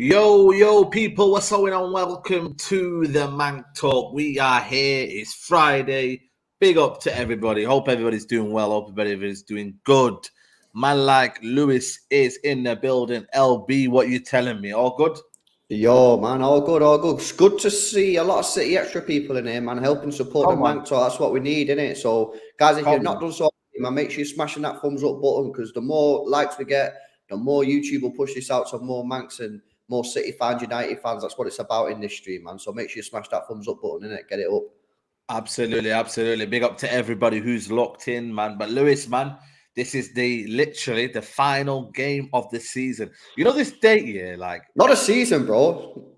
Yo, people, what's going on? Welcome to the Manc Talk. We are here. It's Friday. Big up to everybody. Hope everybody's doing well. Hope everybody's doing good. Man like Lewis is in the building. LB, what you telling me? All good? Yo, man, all good, all good. It's good to see a lot of City Extra people in here, man, helping support Come the on. Manc Talk. That's what we need, innit? So, guys, if Come you've not on. done so, man, make sure you're smashing that thumbs up button because the more likes we get, the more YouTube will push this out to more Mancs and more City fans, United fans. That's what it's about in this stream, man. So make sure you smash that thumbs up button, innit? Get it up. Absolutely. Big up to everybody who's locked in, man. But Lewis, man, this is literally the final game of the season. You know this date here, like Not a season, bro.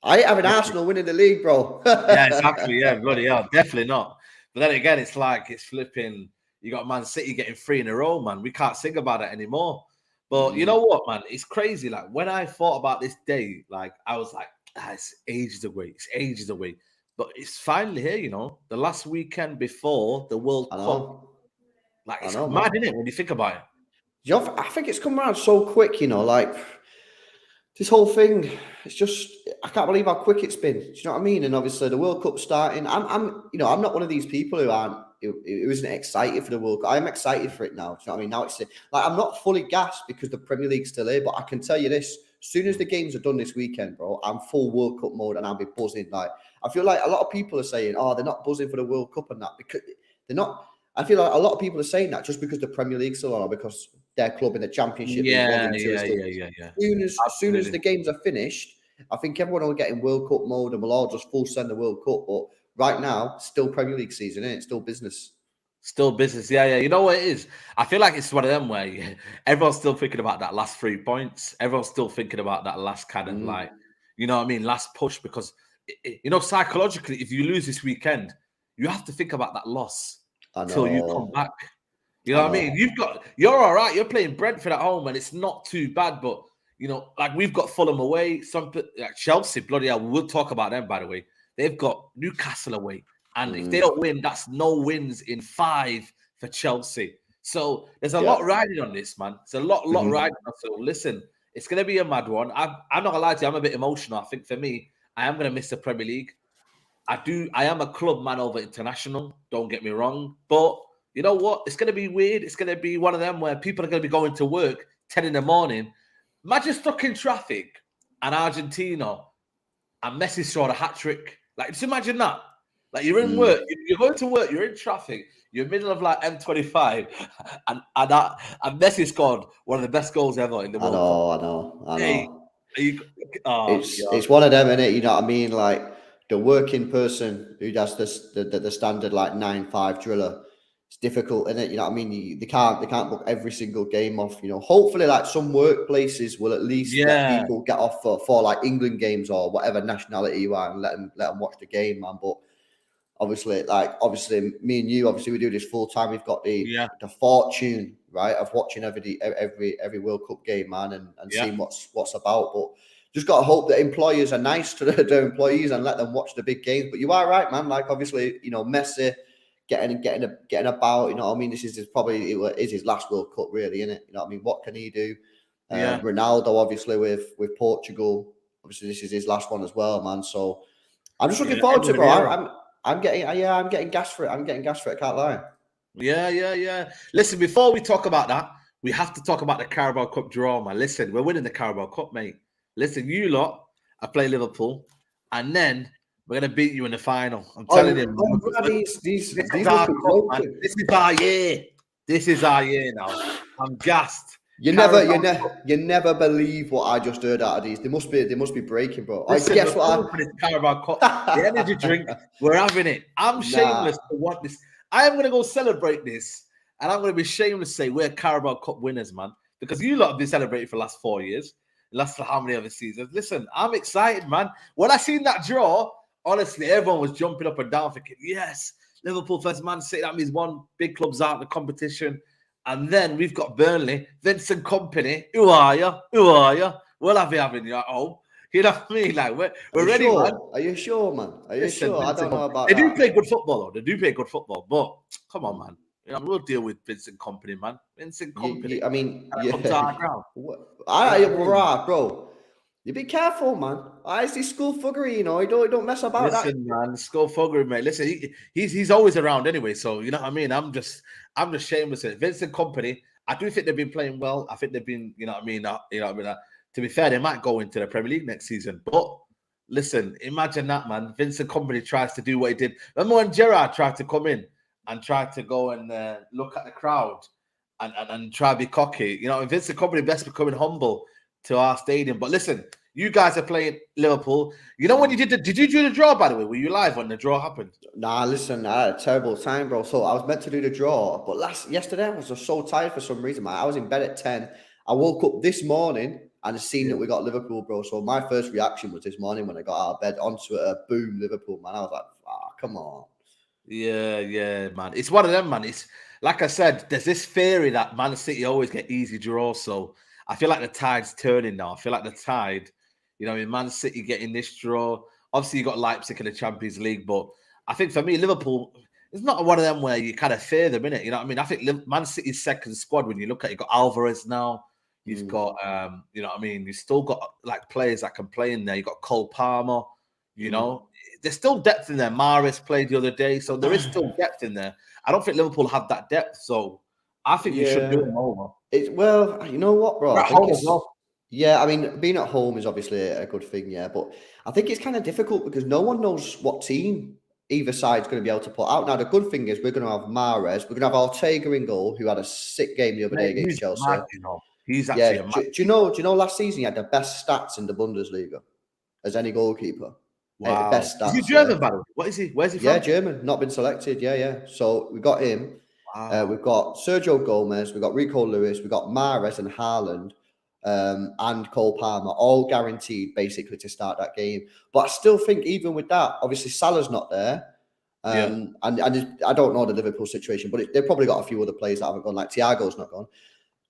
I ain't having Arsenal winning the league, bro. Yeah, exactly. Yeah, bloody hell. Definitely not. But then again, it's like it's flipping. You got Man City getting 3 in a row, man. We can't sing about it anymore. But you know what, man? It's crazy. Like when I thought about this day, like I was like, it's ages away. It's ages away. But it's finally here, you know. The last weekend before the World Cup. Like it's mad, isn't it, when you think about it? I think it's come around so quick, you know, like this whole thing. It's just I can't believe how quick it's been. Do you know what I mean? And obviously the World Cup starting. I'm not one of these people who isn't excited for the World Cup. I'm excited for it now. Do you know what I mean? Now it's like I'm not fully gassed because the Premier League's still here, but I can tell you this: as soon as the games are done this weekend, bro, I'm full World Cup mode and I'll be buzzing. Like I feel like a lot of people are saying, "Oh, they're not buzzing for the World Cup and that," because they're not. I feel like a lot of people are saying that just because the Premier League's still on or because their club in the Championship. Yeah. As soon as the games are finished, I think everyone will get in World Cup mode and we'll all just full send the World Cup. But right now, still Premier League season, isn't it? Still business. Still business. Yeah. You know what it is? I feel like it's one of them where everyone's still thinking about that last 3 points. Everyone's still thinking about that last kind of like, you know what I mean, last push because, psychologically, if you lose this weekend, you have to think about that loss till you come back. You know what I mean? You're all right. You're playing Brentford at home and it's not too bad, but like we've got Fulham away, like Chelsea, bloody hell. We'll talk about them, by the way. They've got Newcastle away. And if they don't win, that's no wins in 5 for Chelsea. So there's a lot riding on this, man. It's a lot riding on. So listen, it's going to be a mad one. I'm not going to lie to you. I'm a bit emotional. I think for me, I am going to miss the Premier League. I am a club man over international. Don't get me wrong. But you know what? It's going to be weird. It's going to be one of them where people are going to be going to work 10 in the morning. Imagine stuck in traffic and Argentina and Messi scored a hat-trick. Like, just imagine that. Like, you're in work. You're going to work. You're in traffic. You're middle of, like, M25. And Messi scored one of the best goals ever in the World Cup. I know. Hey, it's one of them, innit? You know what I mean? Like, the working person who does the standard, like, 9-5 driller, it's difficult, isn't it? You know what I mean? They can't book every single game off. Hopefully, like some workplaces will at least let people get off for like England games or whatever nationality you are, and let them watch the game, man. But obviously, me and you, we do this full time. We've got the fortune, right, of watching every World Cup game, man, and seeing what's about. But just got to hope that employers are nice to their employees and let them watch the big games. But you are right, man. Like obviously, Messi. Getting about, you know what I mean? This is probably his last World Cup, really, isn't it? You know what I mean? What can he do? Ronaldo, obviously, with Portugal, obviously this is his last one as well, man. So I'm just looking forward to it, bro. I'm getting gas for it. I can't lie. Yeah. Listen, before we talk about that, we have to talk about the Carabao Cup draw, man. Listen, we're winning the Carabao Cup, mate. Listen, you lot, I play Liverpool, and then we're going to beat you in the final. I'm telling you. This is our year. This is our year now. I'm gassed. You never believe what I just heard out of these. They must be breaking, bro. Listen, guess what? For this Carabao Cup, the energy drink, we're having it. I'm shameless to want this. I am going to go celebrate this, and I'm going to be shameless to say we're Carabao Cup winners, man. Because you lot have been celebrating for the last 4 years. Last how many other seasons? Listen, I'm excited, man. When I seen that draw, honestly, everyone was jumping up and down thinking, yes, Liverpool first Man City. That means one big club's out of the competition. And then we've got Burnley, Vincent Kompany. Who are you? We'll have you having you at home. You know what I mean? Like, we're ready, sure? man. Are you sure, man? Are you sure? Vincent, I don't know about that. They do play good football, though. They do play good football. But, come on, man. We'll deal with Vincent Kompany, man. Vincent Kompany. I mean, yeah. Bro. You be careful, man. It's this school fuggery, you know. You don't mess about that. Listen, man, Skullfuggery, mate. Listen, he's always around anyway. So you know what I mean. I'm just shameless. Vincent Company. I do think they've been playing well. I think they've been, you know what I mean. To be fair, they might go into the Premier League next season. But listen, imagine that, man. Vincent Company tries to do what he did. Remember when Gerrard tried to come in and tried to go and look at the crowd and try to be cocky. You know, Vincent Company best becoming humble to our stadium. But listen, you guys are playing Liverpool. You know when you did you do the draw, by the way? Were you live when the draw happened? Nah, listen, I had a terrible time, bro. So I was meant to do the draw, but yesterday I was just so tired for some reason, man. I was in bed at 10. I woke up this morning and seen that we got Liverpool, bro. So my first reaction was this morning when I got out of bed onto it, boom, Liverpool, man. I was like, come on. Yeah, man. It's one of them, man. It's like I said, there's this theory that Man City always get easy draws. So I feel like the tide's turning now. I feel like the tide, you know, in Man City getting this draw. Obviously, you got Leipzig in the Champions League, but I think for me, Liverpool, it's not one of them where you kind of fear them, innit? You know what I mean? I think Man City's second squad, when you look at it, you've got Alvarez now. You've got, you know what I mean? You've still got like players that can play in there. You've got Cole Palmer, you know. There's still depth in there. Maris played the other day, so there is still depth in there. I don't think Liverpool have that depth, so I think you should do them over. Well, you know what, bro? I think it's, yeah, I mean, being at home is obviously a good thing, yeah, but I think it's kind of difficult because no one knows what team either side's going to be able to put out. Now, the good thing is we're going to have Mahrez, we're going to have Ortega in goal, who had a sick game the other day against Chelsea. Mad, you know. He's actually a mad. Do you know last season he had the best stats in the Bundesliga as any goalkeeper? Wow. Best stats, is he German, by the way? What is he? Where's he from? Yeah, German. Not been selected. Yeah. So we got him. Wow. We've got Sergio Gomez. We've got Rico Lewis. We've got Mahrez and Haaland and Cole Palmer, all guaranteed basically to start that game. But I still think even with that, obviously Salah's not there. And I don't know the Liverpool situation, but they've probably got a few other players that haven't gone, like Thiago's not gone.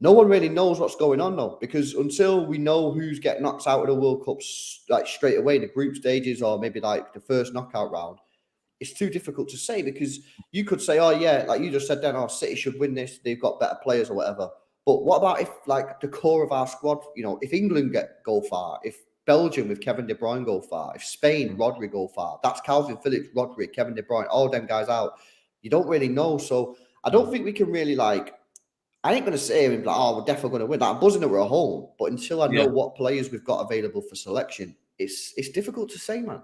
No one really knows what's going on though, because until we know who's getting knocked out of the World Cups like straight away, the group stages or maybe like the first knockout round, it's too difficult to say, because you could say, oh yeah, like you just said then, City should win this, they've got better players or whatever. But what about if like the core of our squad, you know, if England go far, if Belgium with Kevin De Bruyne go far, if Spain, Rodri go far, that's Calvin Phillips, Rodri, Kevin De Bruyne, all them guys out. You don't really know. So I don't think we can really like, I ain't going to say like, oh, we're definitely going to win. Like, I'm buzzing that we're at home, but until I know what players we've got available for selection, it's difficult to say, man.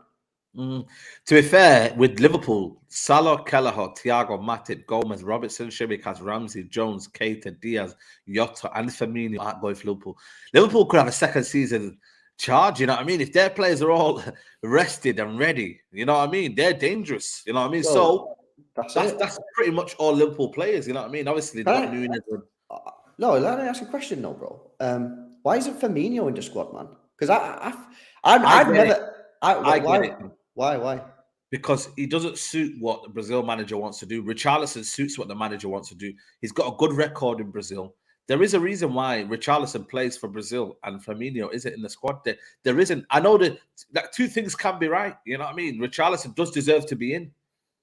To be fair, with Liverpool, Salah, Kelleher, Thiago, Matip, Gomez, Robertson, Shimikas, Ramsey, Jones, Keita, Diaz, Jota, and Firmino aren't going for Liverpool. Liverpool could have a second season charge, you know what I mean? If their players are all rested and ready, you know what I mean? They're dangerous, you know what I mean? So that's pretty much all Liverpool players, you know what I mean? Obviously, they've got Nunes. No, let me ask a question though, bro. Why isn't Firmino in the squad, man? Because I've never. I get it. Why? Because he doesn't suit what the Brazil manager wants to do. Richarlison suits what the manager wants to do. He's got a good record in Brazil. There is a reason why Richarlison plays for Brazil and Firmino isn't in the squad. There isn't. I know that two things can be right. You know what I mean? Richarlison does deserve to be in.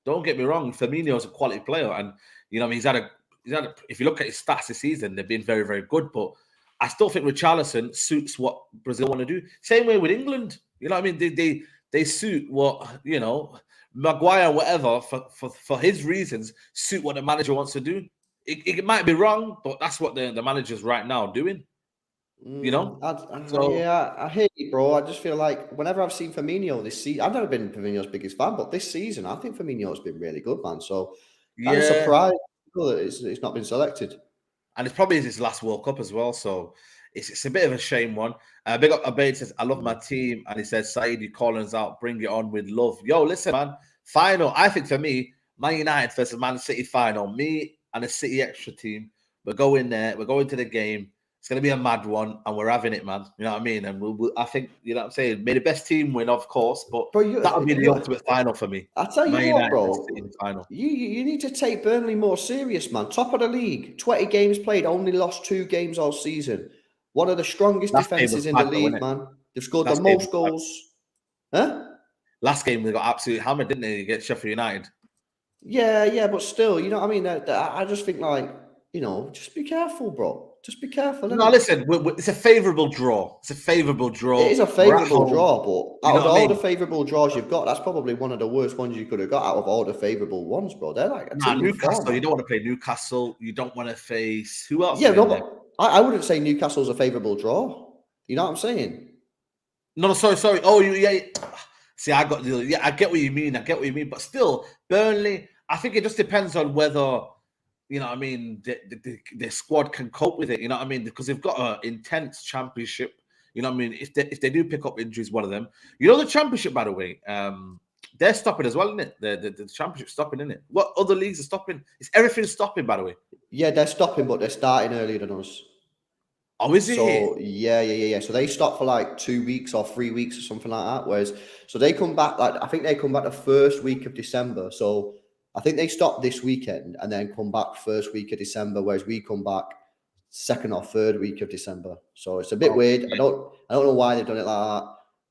Don't get me wrong. Firmino is a quality player, and you know, he's had a. If you look at his stats this season, they've been very, very good. But I still think Richarlison suits what Brazil want to do. Same way with England. You know what I mean? They suit what, you know, Maguire, whatever, for his reasons, suit what the manager wants to do. It might be wrong, but that's what the manager's right now doing. You know? I hear you, bro. I just feel like whenever I've seen Firmino this season, I've never been Firmino's biggest fan, but this season, I think Firmino's been really good, man. So I'm surprised that it's not been selected. And it's probably his last World Cup as well, so it's a bit of a shame one. Big up Abeid says, I love my team. And he says, Saidi Collins out, bring it on with love. Yo, listen, man. Final, I think for me, Man United versus Man City final. Me and a City extra team. We're going there. We're going to the game. It's going to be a mad one, and we're having it, man. You know what I mean? And I think, you know what I'm saying? May the best team win, of course, but that would be the ultimate final for me. I tell you what, bro. You need to take Burnley more serious, man. Top of the league, 20 games played, only lost 2 games all season. One of the strongest defenses in the league, man. They've scored the most goals. Huh? Last game, they got absolutely hammered, didn't they, against Sheffield United? Yeah, but still, you know what I mean? I just think, like, you know, just be careful, bro. Just be careful. No, listen, it's a favourable draw. It's a favourable draw. It is a favourable draw, but out of all the mean? favourable draws you've got, that's probably one of the worst ones you could have got out of all the favourable ones, bro. They're like a team Newcastle. Form, you don't want to play Newcastle. You don't want to face who else? Yeah, no, but I wouldn't say Newcastle's a favourable draw. You know what I'm saying? No, sorry. Oh, yeah. See, I get what you mean. But still, Burnley, I think it just depends on whether, you know what I mean, the squad can cope with it. You know what I mean? Because they've got an intense championship. You know what I mean? If they do pick up injuries, one of them. You know, the championship, by the way, they're stopping as well, isn't it? The championship's stopping, isn't it? What other leagues are stopping? Is everything stopping, by the way? Yeah, they're stopping, but they're starting earlier than us. Oh, is it? So yeah. So they stop for like 2 weeks or 3 weeks or something like that. Whereas, so they come back I think they come back the first week of December. So I think they stop this weekend and then come back first week of December. Whereas we come back second or third week of December. So it's a bit weird. I don't know why they've done it like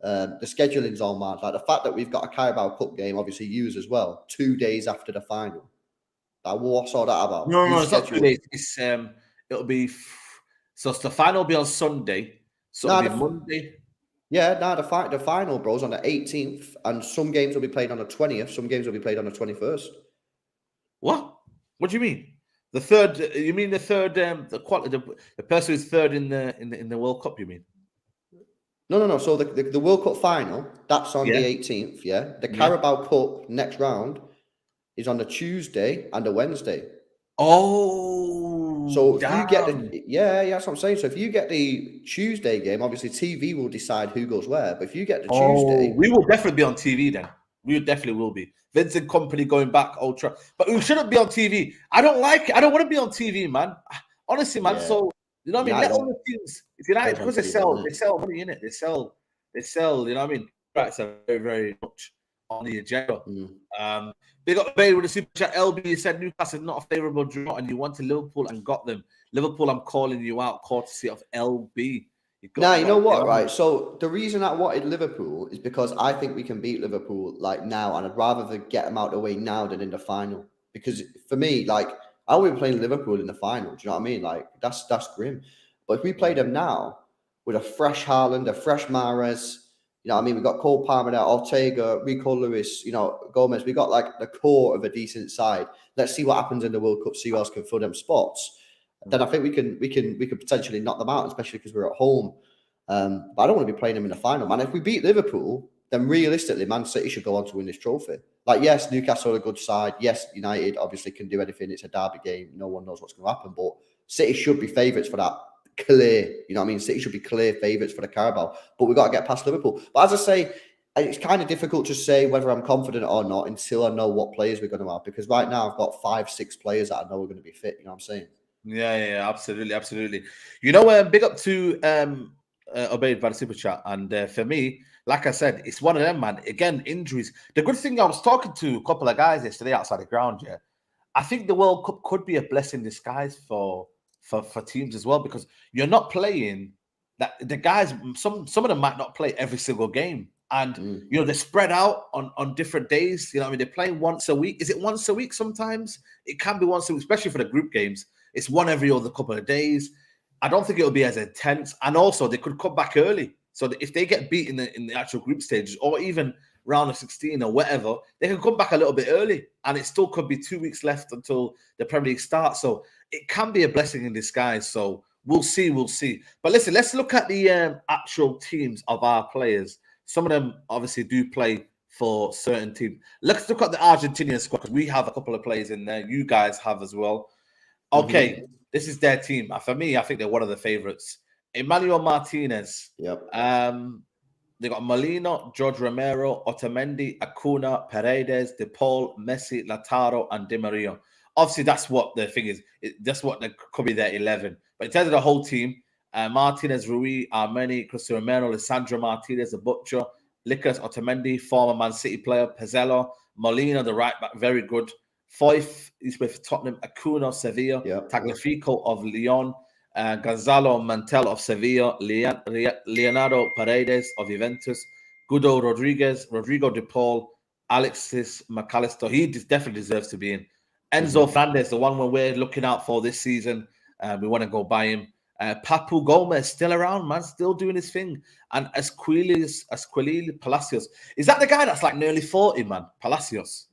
that. The scheduling's all mad. Like the fact that we've got a Carabao Cup game, obviously used as well, 2 days after the final. Like, what's all that about? No, it's not 2 days. It's it'll be. So the final will be on Sunday. So it'll be Monday. Yeah, the final, bro, is on the 18th, and some games will be played on the 20th. Some games will be played on the 21st. What? What do you mean? The third? You mean the third? The person who's third in the World Cup? You mean? No. So the World Cup final, that's on the 18th. Yeah. The Carabao Cup next round is on the Tuesday and the Wednesday. Oh, so if you get that's what I'm saying. So if you get the Tuesday game, obviously TV will decide who goes where. But if you get the Tuesday, we will definitely be on TV then. We definitely will be. Vincent Company going back ultra, but we shouldn't be on TV. I don't like it. I don't want to be on TV, man. Honestly, man. Yeah. So you know what I mean. Let all the teams. If United, because they sell money in it. They sell. You know what I mean. Rights are very, very much on the agenda. Big up Bay with the super chat. LB said Newcastle is not a favourable draw, and you went to Liverpool and got them. Liverpool, I'm calling you out, courtesy of LB. Now, you know what, right? So the reason I wanted Liverpool is because I think we can beat Liverpool like now, and I'd rather get them out of the way now than in the final. Because for me, like, I will be playing Liverpool in the final. Do you know what I mean? Like, that's grim. But if we play them now with a fresh Haaland, a fresh Mahrez, you know what I mean? We got Cole Palmer there, Ortega, Rico Lewis, you know, Gomez. We got like the core of a decent side. Let's see what happens in the World Cup. See who else can fill them spots. Then I think we can potentially knock them out, especially because we're at home. But I don't want to be playing them in the final, man. If we beat Liverpool, then realistically, Man City should go on to win this trophy. Like, yes, Newcastle are a good side. Yes, United obviously can do anything. It's a derby game. No one knows what's going to happen. But City should be favourites for that. Clear, you know what I mean? City should be clear favourites for the Carabao. But we've got to get past Liverpool. But as I say, it's kind of difficult to say whether I'm confident or not until I know what players we're going to have. Because right now I've got 5-6 players that I know are going to be fit. You know what I'm saying? Yeah, absolutely. You know, big up to Obeyed by the super chat, and for me, like I said, it's one of them, man. Again, injuries. The good thing, I was talking to a couple of guys yesterday outside the ground. Yeah, I think the World Cup could be a blessing in disguise for teams as well, because you're not playing that the guys. Some of them might not play every single game, and you know, they're spread out on different days. You know what I mean? They're playing once a week. Is it once a week? Sometimes it can be once a week, especially for the group games. It's one every other couple of days. I don't think it'll be as intense, and also they could come back early. So that if they get beat in the actual group stages, or even round of 16 or whatever, they can come back a little bit early, and it still could be 2 weeks left until the Premier League starts. So it can be a blessing in disguise. So we'll see. But listen, let's look at the actual teams of our players. Some of them obviously do play for certain teams. Let's look at the Argentinian squad, because we have a couple of players in there. You guys have as well. Okay, this is their team. For me, I think they're one of the favorites. Emmanuel Martinez. Yep. They got Molina, George Romero, Otamendi, Acuna, Paredes, De Paul, Messi, Lautaro, and Di Maria. Obviously, that's what the thing is. That's what could be their 11. But in terms of the whole team, Martinez, Rui, Armeni, Cristiano Romero, Lisandro Martinez, the Butcher, Lucas Otamendi, former Man City player, Pezzella, Molina, the right back, very good. Foyth, he's with Tottenham, Acuna, Sevilla, Tagliafico of Lyon, Gonzalo Mantel of Sevilla, Leonardo Paredes of Juventus, Guido Rodrigo De Paul, Alexis McAllister. He definitely deserves to be in. Enzo Fernandez, the one we're looking out for this season. We want to go buy him. Papu Gomez still around, man, still doing his thing. And Esquilili Palacios. Is that the guy that's like nearly 40, man? Palacios.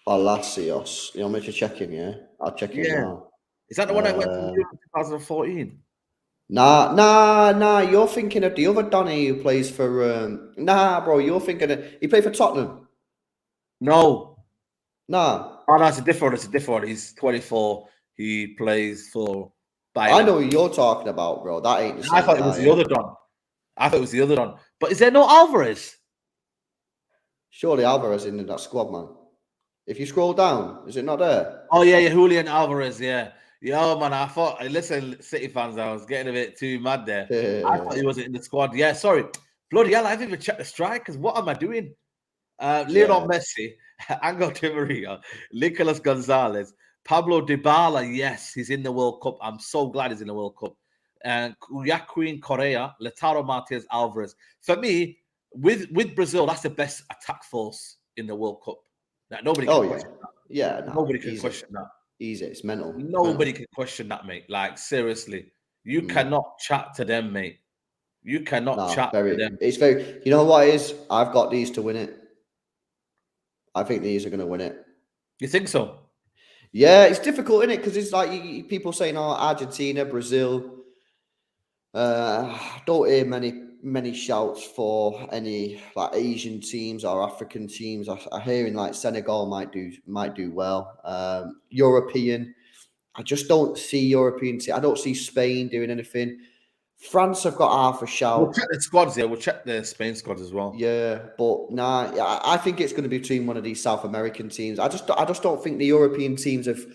Palacios. You want me to check him, yeah? I'll check him now. Is that the one that went from 2014? Nah. You're thinking of the other Donny who plays for. Nah, bro. You're thinking of. He played for Tottenham. No. Nah. Oh, no, it's a different one. He's 24. He plays for Bayern. I know who you're talking about, bro. That ain't the same. I thought it was the other Don. But is there no Alvarez? Surely Alvarez in that squad, man. If you scroll down, is it not there? Oh, yeah, Julian Alvarez, yeah. Yo, man, I thought, listen, City fans, I was getting a bit too mad there. I thought he wasn't in the squad. Yeah, sorry. Bloody hell, I haven't even checked the strikers. What am I doing? Lionel Messi, Angel Di Maria, Nicolas Gonzalez, Pablo Dybala. Yes, he's in the World Cup. I'm so glad he's in the World Cup. And Joaquin Correa, Lautaro Martinez, Alvarez. For me, with Brazil, that's the best attack force in the World Cup. Like, nobody can question that. Yeah, no, nobody can question that. Easy, it's mental. Nobody can question that, mate. Like, seriously, you cannot chat to them, mate. You cannot chat to them. It's very. You know what it is? I've got these to win it. I think these are going to win it. You think so? Yeah, it's difficult, isn't it? Because it's like people saying, "Oh, Argentina, Brazil." Don't hear many shouts for any like Asian teams or African teams. I hearing like Senegal might do well. European, I just don't see European. I don't see Spain doing anything. France have got half a shout. We'll check the squads. Yeah, we'll check the Spain squad as well. Yeah, but nah, I think it's going to be between one of these South American teams. I just don't think the European teams have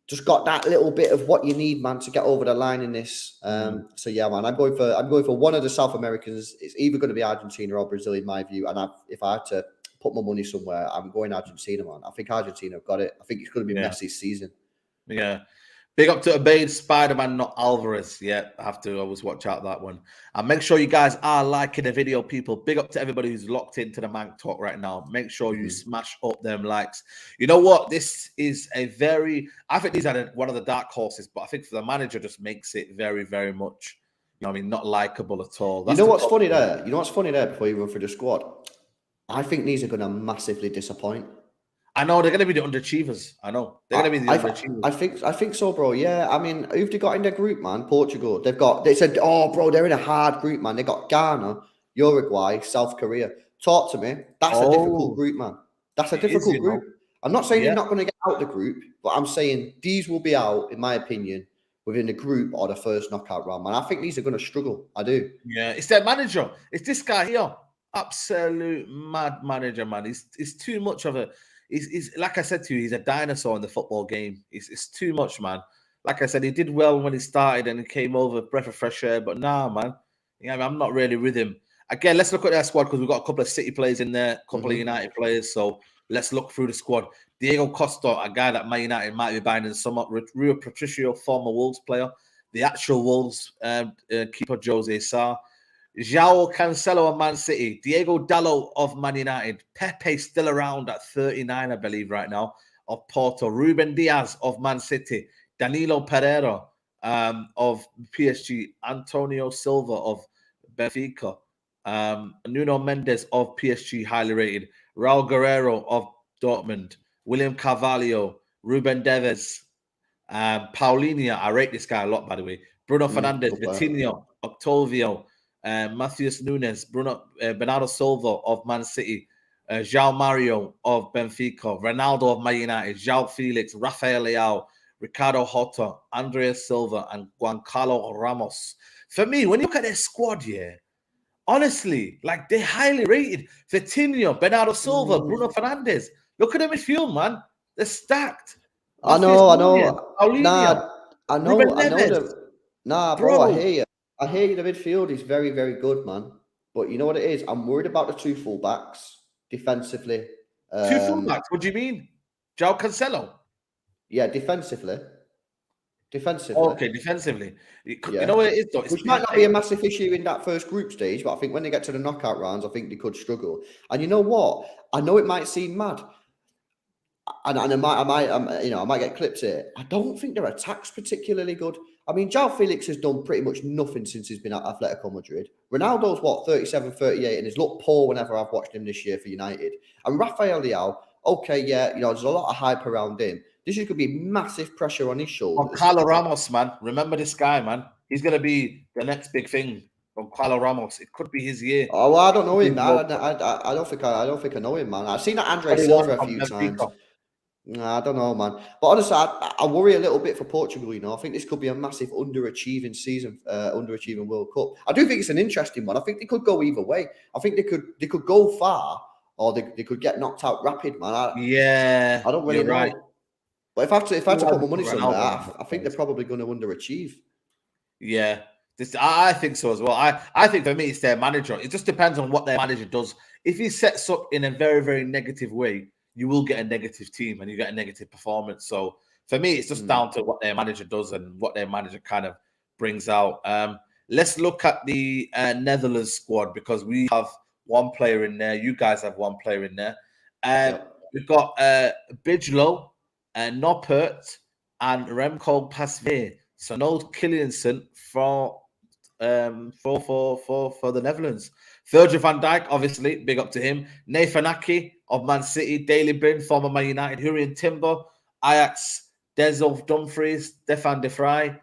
just got that little bit of what you need, man, to get over the line in this. So yeah, man, I'm going for one of the South Americans. It's either going to be Argentina or Brazil, in my view. And if I had to put my money somewhere, I'm going Argentina, man. I think Argentina have got it. I think it's going to be Messi's season. Yeah. Big up to Obeyed Spider-Man, not Alvarez. Yeah, I have to always watch out that one. And make sure you guys are liking the video, people. Big up to everybody who's locked into the Manc Talk right now. Make sure you smash up them likes. You know what? This is I think these are one of the dark horses, but I think for the manager just makes it very, very much, not likable at all. You know what's funny there? Before you run through the squad? I think these are going to massively disappoint. I know they're going to be the underachievers. I know they're going to be the underachievers. I think so, bro. Yeah, I mean, who've they got in their group, man? Portugal. They said, oh, bro, they're in a hard group, man. They got Ghana, Uruguay, South Korea. Talk to me. That's a difficult group, man. That's a difficult group. I'm not saying they're not going to get out the group, but I'm saying these will be out, in my opinion, within the group or the first knockout round, man. I think these are going to struggle. I do. Yeah, it's their manager. It's this guy here. Absolute mad manager, man. He's too much of a. He's like I said to you, he's a dinosaur in the football game. It's too much, man. Like I said, he did well when he started and he came over, breath of fresh air. But nah, man, I'm not really with him. Again, let's look at their squad because we've got a couple of City players in there, a couple of United players. So let's look through the squad. Diego Costa, a guy that Man United might be buying in summer. Rui Patricio, former Wolves player. The actual Wolves keeper, Jose Sarr. João Cancelo of Man City, Diego Dalot of Man United, Pepe still around at 39, I believe, right now, of Porto, Ruben Diaz of Man City, Danilo Pereira of PSG, Antonio Silva of Benfica, Nuno Mendes of PSG, highly rated, Raul Guerrero of Dortmund, William Carvalho, Ruben Neves, Paulinho, I rate this guy a lot, by the way, Bruno Fernandes, Vitinho, Octavio, Matheus Nunes, Bernardo Silva of Man City, João Mario of Benfica, Ronaldo of Man United, João Felix, Rafael Leao, Ricardo Horta, Andreas Silva, and Giancarlo Ramos. For me, when you look at their squad here, honestly, like they're highly rated. Vitinho, Bernardo Silva, Bruno Fernandes. Look at them midfield, man. They're stacked. I know. Nah, bro, I hear you. I hear you. The midfield is very, very good, man. But you know what it is? I'm worried about the two fullbacks defensively. Two fullbacks? What do you mean? João Cancelo? Yeah, defensively. Okay, defensively. You know what it is, though? Which might not be a massive issue in that first group stage, but I think when they get to the knockout rounds, I think they could struggle. And you know what? I know it might seem mad, and I might get clips here. I don't think their attack's particularly good. I mean, João Felix has done pretty much nothing since he's been at Atletico Madrid. Ronaldo's, 37, 38, and has looked poor whenever I've watched him this year for United. And Rafael Leão, okay, yeah, there's a lot of hype around him. This is going to be massive pressure on his shoulders. Carlos Ramos, man. Remember this guy, man. He's going to be the next big thing from Carlos Ramos. It could be his year. Oh, well, I don't know him. I don't think I know him, man. I've seen that Andre Silva a few times. Nah, I don't know, man. But honestly, I worry a little bit for Portugal. I think this could be a massive underachieving season, underachieving World Cup. I do think it's an interesting one. I think they could go either way. I think they could go far, or they could get knocked out rapid, man. I don't really know. Right. But if I had to put my money somewhere, I think they're probably going to underachieve. Yeah, I think so as well. I think for me, it's their manager. It just depends on what their manager does. If he sets up in a very, very negative way, you will get a negative team and you get a negative performance. So for me, it's just down to what their manager does and what their manager kind of brings out. Let's look at the Netherlands squad, because we have one player in there. You guys have one player in there. We've got Bijlow, Noppert, and Remco Pasveer. So no Killianson for the Netherlands. Virgil van Dijk, obviously, big up to him. Nathan Ake of Man City, Daley Blind, former Man United, Hurrien Timber, Ajax, Denzel Dumfries, Stefan de Vrij,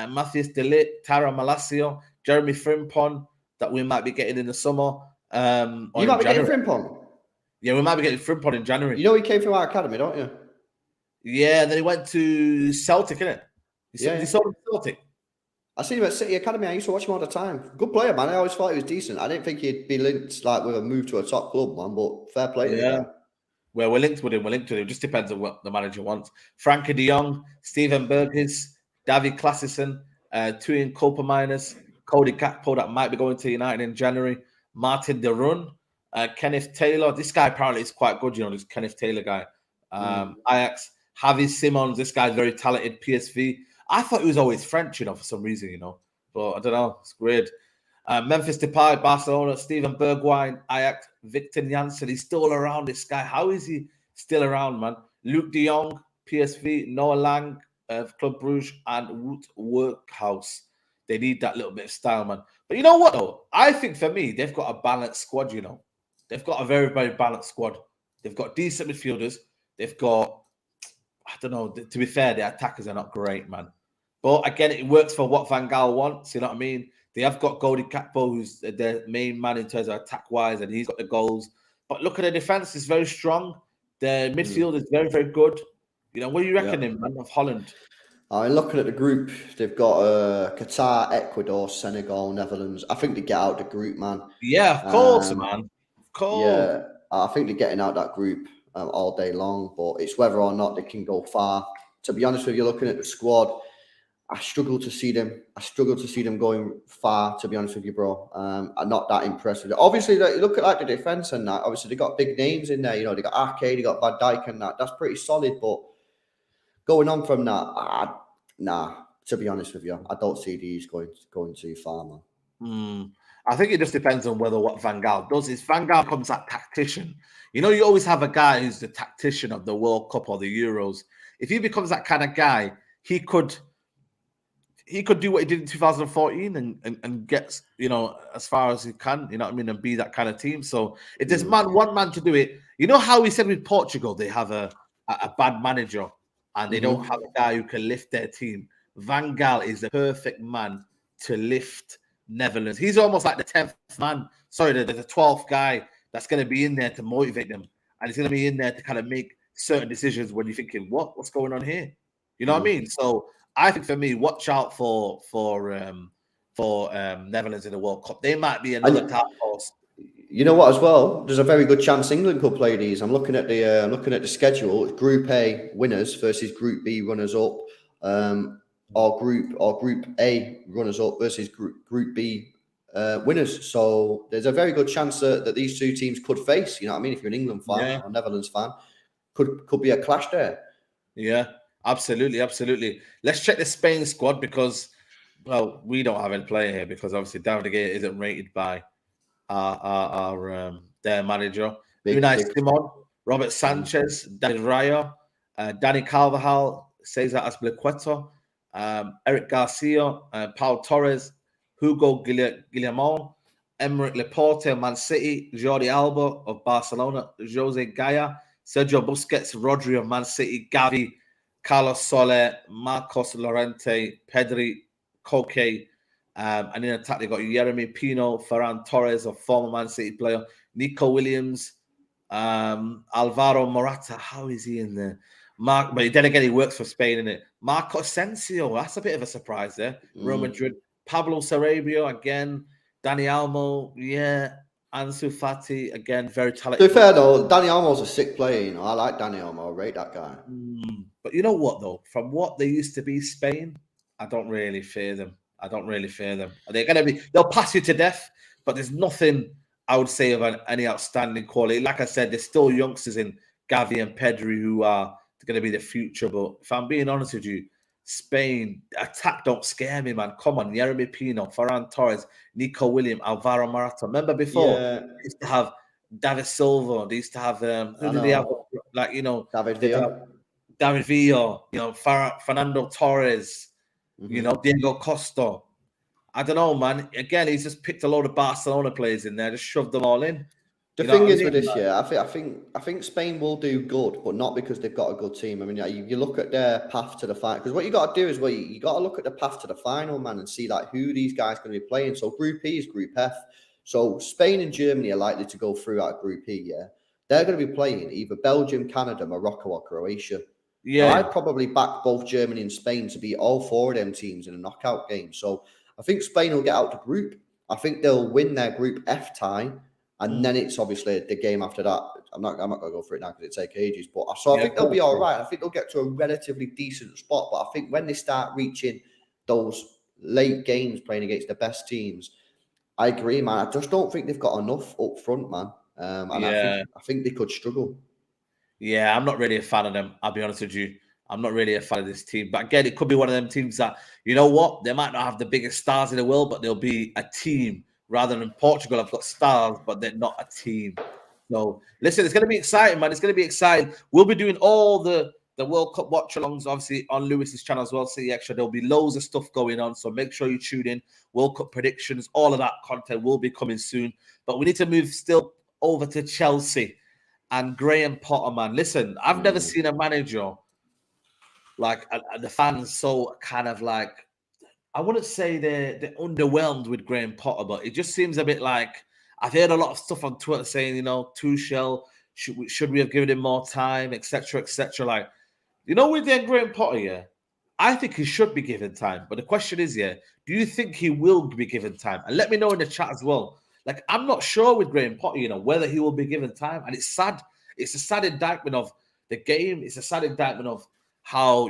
Matthias de Ligt, Tara Malacio, Jeremy Frimpong, that we might be getting in the summer. You might be getting Frimpong? Yeah, we might be getting Frimpong in January. You know he came from our academy, don't you? Yeah, then he went to Celtic, innit? He sold him to Celtic. I seen him at City Academy. I used to watch him all the time. Good player, man. I always thought he was decent. I didn't think he'd be linked with a move to a top club, man. But fair play to him. Well, we're linked with him. It just depends on what the manager wants. Frankie de Jong, Steven Berghuis, David Klaasisen, Tuin Koopmeiners, Cody Gakpo that might be going to United in January, Martin de Roon, Kenneth Taylor. This guy apparently is quite good, this Kenneth Taylor guy. Ajax, Javi Simons. This guy's very talented, PSV. I thought he was always French, for some reason, But I don't know. It's weird. Memphis Depay, Barcelona, Steven Bergwijn, Ajax, Victor Janssen. He's still around, this guy. How is he still around, man? Luke de Jong, PSV, Noah Lang of Club Brugge, and Wout Workhouse. They need that little bit of style, man. But you know what, though? I think for me, they've got a balanced squad, They've got a very, very balanced squad. They've got decent midfielders. They've got, I don't know, to be fair, the attackers are not great, man. But again, it works for what Van Gaal wants, you know what I mean? They have got Cody Gakpo, who's their main man in terms of attack-wise, and he's got the goals. But look at the defense, it's very strong. The midfield is very, very good. What do you reckon, man, of Holland? Looking at the group, they've got Qatar, Ecuador, Senegal, Netherlands. I think they get out the group, man. Yeah, of course, man. Of course. Yeah, I think they're getting out that group all day long, but it's whether or not they can go far. To be honest with you, looking at the squad, I struggle to see them going far, to be honest with you, bro. I'm not that impressed with it. Obviously, look at the defense and that. Obviously, they got big names in there. They got Ake, they got Van Dijk and that. That's pretty solid, but going on from that, to be honest with you, I don't see these going too far, man. I think it just depends on what Van Gaal does. If Van Gaal becomes that tactician, you always have a guy who's the tactician of the World Cup or the Euros. If he becomes that kind of guy, he could do what he did in 2014 and get, as far as he can, and be that kind of team. So if there's one man to do it, how he said with Portugal, they have a bad manager and they don't have a guy who can lift their team. Van Gaal is the perfect man to lift Netherlands. He's almost like the 10th man. Sorry, the 12th guy that's going to be in there to motivate them. And he's going to be in there to kind of make certain decisions when you're thinking, what's going on here? You know what I mean? So I think for me, watch out for Netherlands in the World Cup. They might be another dark horse. You know what? As well, there's a very good chance England could play these. I'm looking at the schedule. Group A winners versus Group B runners up, or Group A runners up versus Group B winners. So there's a very good chance that these two teams could face. You know what I mean? If you're an England fan or Netherlands fan, could be a clash there. Yeah. Absolutely. Let's check the Spain squad because, well, we don't have any player here because obviously David De Gea isn't rated by their manager. Unai Simon, Robert Sanchez, David Raya, Danny Carvajal, Cesar Azpilicueta, Eric Garcia, Paul Torres, Hugo Guillamon, Emerick Laporte of Man City, Jordi Alba of Barcelona, Jose Gaya, Sergio Busquets, Rodri of Man City, Gavi, Carlos Soler, Marcos Llorente, Pedri, Koke, and in attack they got Jeremy Pino, Ferran Torres, a former Man City player, Nico Williams, Alvaro Morata. How is he in there? But then again, he works for Spain, innit? Marco Asensio, that's a bit of a surprise there. Real Madrid, Pablo Sarabia again, Dani Almo, Ansu Fati again, very talented. To be fair though, Dani Almo's a sick player. You know, I like Dani Almo. I rate that guy. But you know what though? From what they used to be, Spain, I don't really fear them. They'll pass you to death, but there's nothing I would say of any outstanding quality. Like I said, there's still youngsters in Gavi and Pedri who are going to be the future. But if I'm being honest with you, Spain attack don't scare me, man. Come on, Jeremy Pino, Ferran Torres, Nico Williams, Alvaro Morata. Remember before they used to have David Silva. They used to have who did they have? Like David Villa, Fernando Torres, Diego Costa. I don't know, man. Again, he's just picked a load of Barcelona players in there, just shoved them all in. The thing is with this year, I think Spain will do good, but not because they've got a good team. I mean, you look at their path to the final, because what you got to do is you got to look at the path to the final, man, and see like who these guys are going to be playing. So Group E is Group F. So Spain and Germany are likely to go through out of Group E. Yeah, they're going to be playing either Belgium, Canada, Morocco, or Croatia. Yeah, I'd probably back both Germany and Spain to beat all four of them teams in a knockout game. So I think Spain will get out the group. I think they'll win their Group F tie. And then it's obviously the game after that. I'm not going to go for it now because it takes ages. But I think they'll be all right. I think they'll get to a relatively decent spot. But I think when they start reaching those late games playing against the best teams, I agree, man. I just don't think they've got enough up front, man. I think they could struggle. Yeah, I'm not really a fan of them. I'll be honest with you. I'm not really a fan of this team. But again, it could be one of them teams that, you know what? They might not have the biggest stars in the world, but they'll be a team. Rather than Portugal, I've got stars, but they're not a team. So, listen, it's going to be exciting, man. It's going to be exciting. We'll be doing all the World Cup watch-alongs, obviously, on Lewis's channel as well, City Extra. There'll be loads of stuff going on, so make sure you tune in. World Cup predictions, all of that content will be coming soon. But we need to move still over to Chelsea and Graham Potter, man. Listen, I've never seen a manager, like, the fans so kind of like, I wouldn't say they're underwhelmed with Graham Potter, but it just seems a bit like I've heard a lot of stuff on Twitter saying, Tuchel, should we have given him more time, etc., etc. Like, with Graham Potter, I think he should be given time. But the question is, do you think he will be given time? And let me know in the chat as well. Like, I'm not sure with Graham Potter, whether he will be given time. And it's sad. It's a sad indictment of the game. It's a sad indictment of how,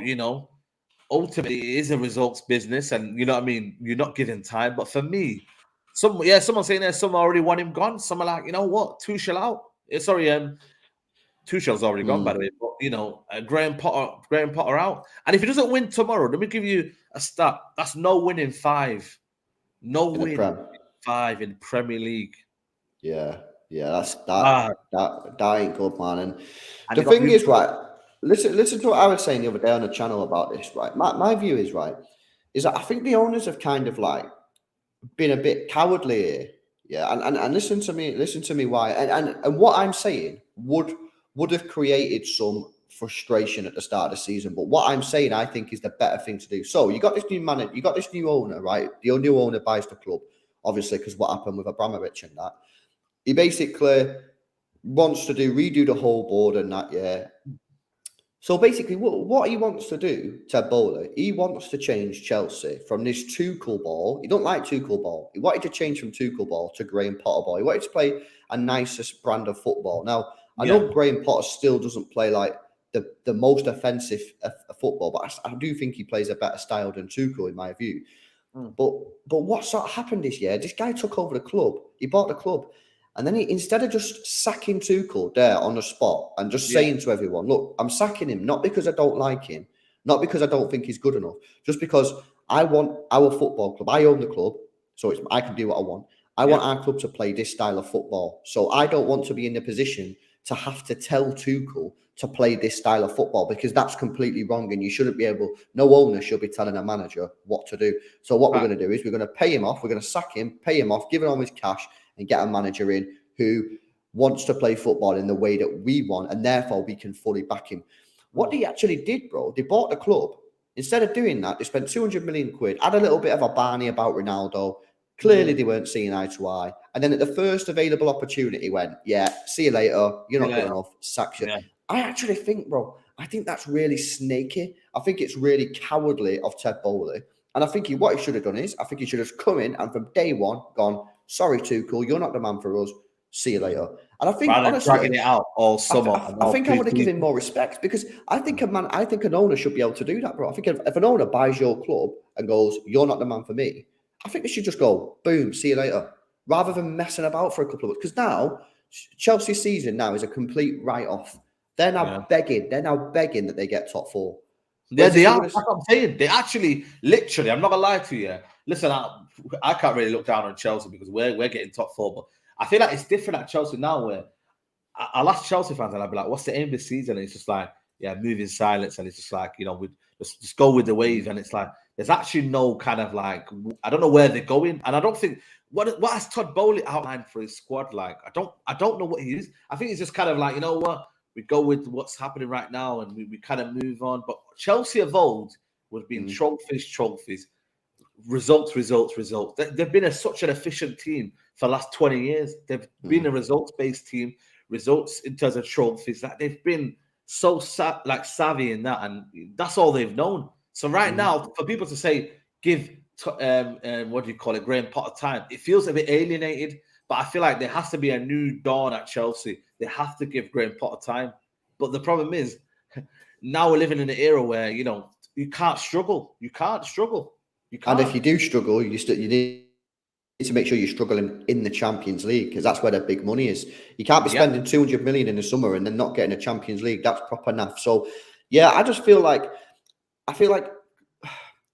ultimately it is a results business, and you're not giving time. But for me, someone saying there, some already want him gone. Some are like, you know what, Tuchel out. Tuchel's already gone, by the way. But Graham Potter out. And if he doesn't win tomorrow, let me give you a stat. That's no win in 5. No win in 5 in Premier League. Yeah, that ain't good, man. And the thing is, right. Listen to what I was saying the other day on the channel about this, right? My view is is that I think the owners have kind of like been a bit cowardly here. Yeah, and listen to me why. And what I'm saying would have created some frustration at the start of the season. But what I'm saying, I think, is the better thing to do. So you got this new manager, you got this new owner, right? The new owner buys the club, obviously, because what happened with Abramovich and that. He basically wants to redo the whole board and that, yeah. So basically, what he wants to do, Ted Bowley, he wants to change Chelsea from this Tuchel ball. He don't like Tuchel ball. He wanted to change from Tuchel ball to Graham Potter ball. He wanted to play a nicer brand of football. Now, I know Graham Potter still doesn't play like the most offensive football, but I do think he plays a better style than Tuchel, in my view. But what sort of happened this year? This guy took over the club. He bought the club. And then instead of just sacking Tuchel there on the spot and just saying to everyone, look, I'm sacking him, not because I don't like him, not because I don't think he's good enough, just because I want our football club. I own the club, so I can do what I want. I want our club to play this style of football. So I don't want to be in the position to have to tell Tuchel to play this style of football, because that's completely wrong, and you shouldn't be able, no owner should be telling a manager what to do. So what we're going to do is we're going to pay him off, we're going to sack him, pay him off, give him all his cash, and get a manager in who wants to play football in the way that we want, and therefore we can fully back him. What they actually did, bro, they bought the club. Instead of doing that, they spent 200 million quid, had a little bit of a Barney about Ronaldo. Clearly, they weren't seeing eye to eye. And then at the first available opportunity, went, yeah, see you later. You're not good enough. Sack you. Yeah. I actually think, bro, I think that's really snaky. I think it's really cowardly of Ted Bowley. And I think what he should have done is, I think he should have come in and from day one gone, sorry, Tuchel, you're not the man for us. See you later. And I think, honestly, dragging it out all summer. I think I would have given him more respect, because I think an owner should be able to do that, bro. I think if an owner buys your club and goes, you're not the man for me, I think they should just go, boom, see you later, rather than messing about for a couple of weeks. Because now, Chelsea's season now is a complete write-off. They're now begging. They're now begging that they get top four. Yeah, they are. That's what I'm saying. They actually, literally, I'm not going to lie to you. Listen, I can't really look down on Chelsea because we're getting top four. But I feel like it's different at Chelsea now, where I'll ask Chelsea fans and I'll be like, what's the aim this season? And it's just like, yeah, move in silence. And it's just like, we just go with the wave. And it's like, there's actually no kind of like, I don't know where they're going. And I don't think, what has Todd Bowley outlined for his squad? Like, I don't know what he is. I think it's just kind of like, you know what? We go with what's happening right now and we kind of move on. But Chelsea of old would have been trophies, results. They've been such an efficient team for the last 20 years. They've been a results-based team, results in terms of trophies. That they've been so savvy in that, and that's all they've known. So right now, for people to say, give, Graham Potter time, it feels a bit alienated. But I feel like there has to be a new dawn at Chelsea. They have to give Graham Potter time. But the problem is, now we're living in an era where, you can't struggle. You can't. And if you do struggle, you need to make sure you're struggling in the Champions League, because that's where the big money is. You can't be spending 200 million in the summer and then not getting a Champions League. That's proper naff. So, yeah, I feel like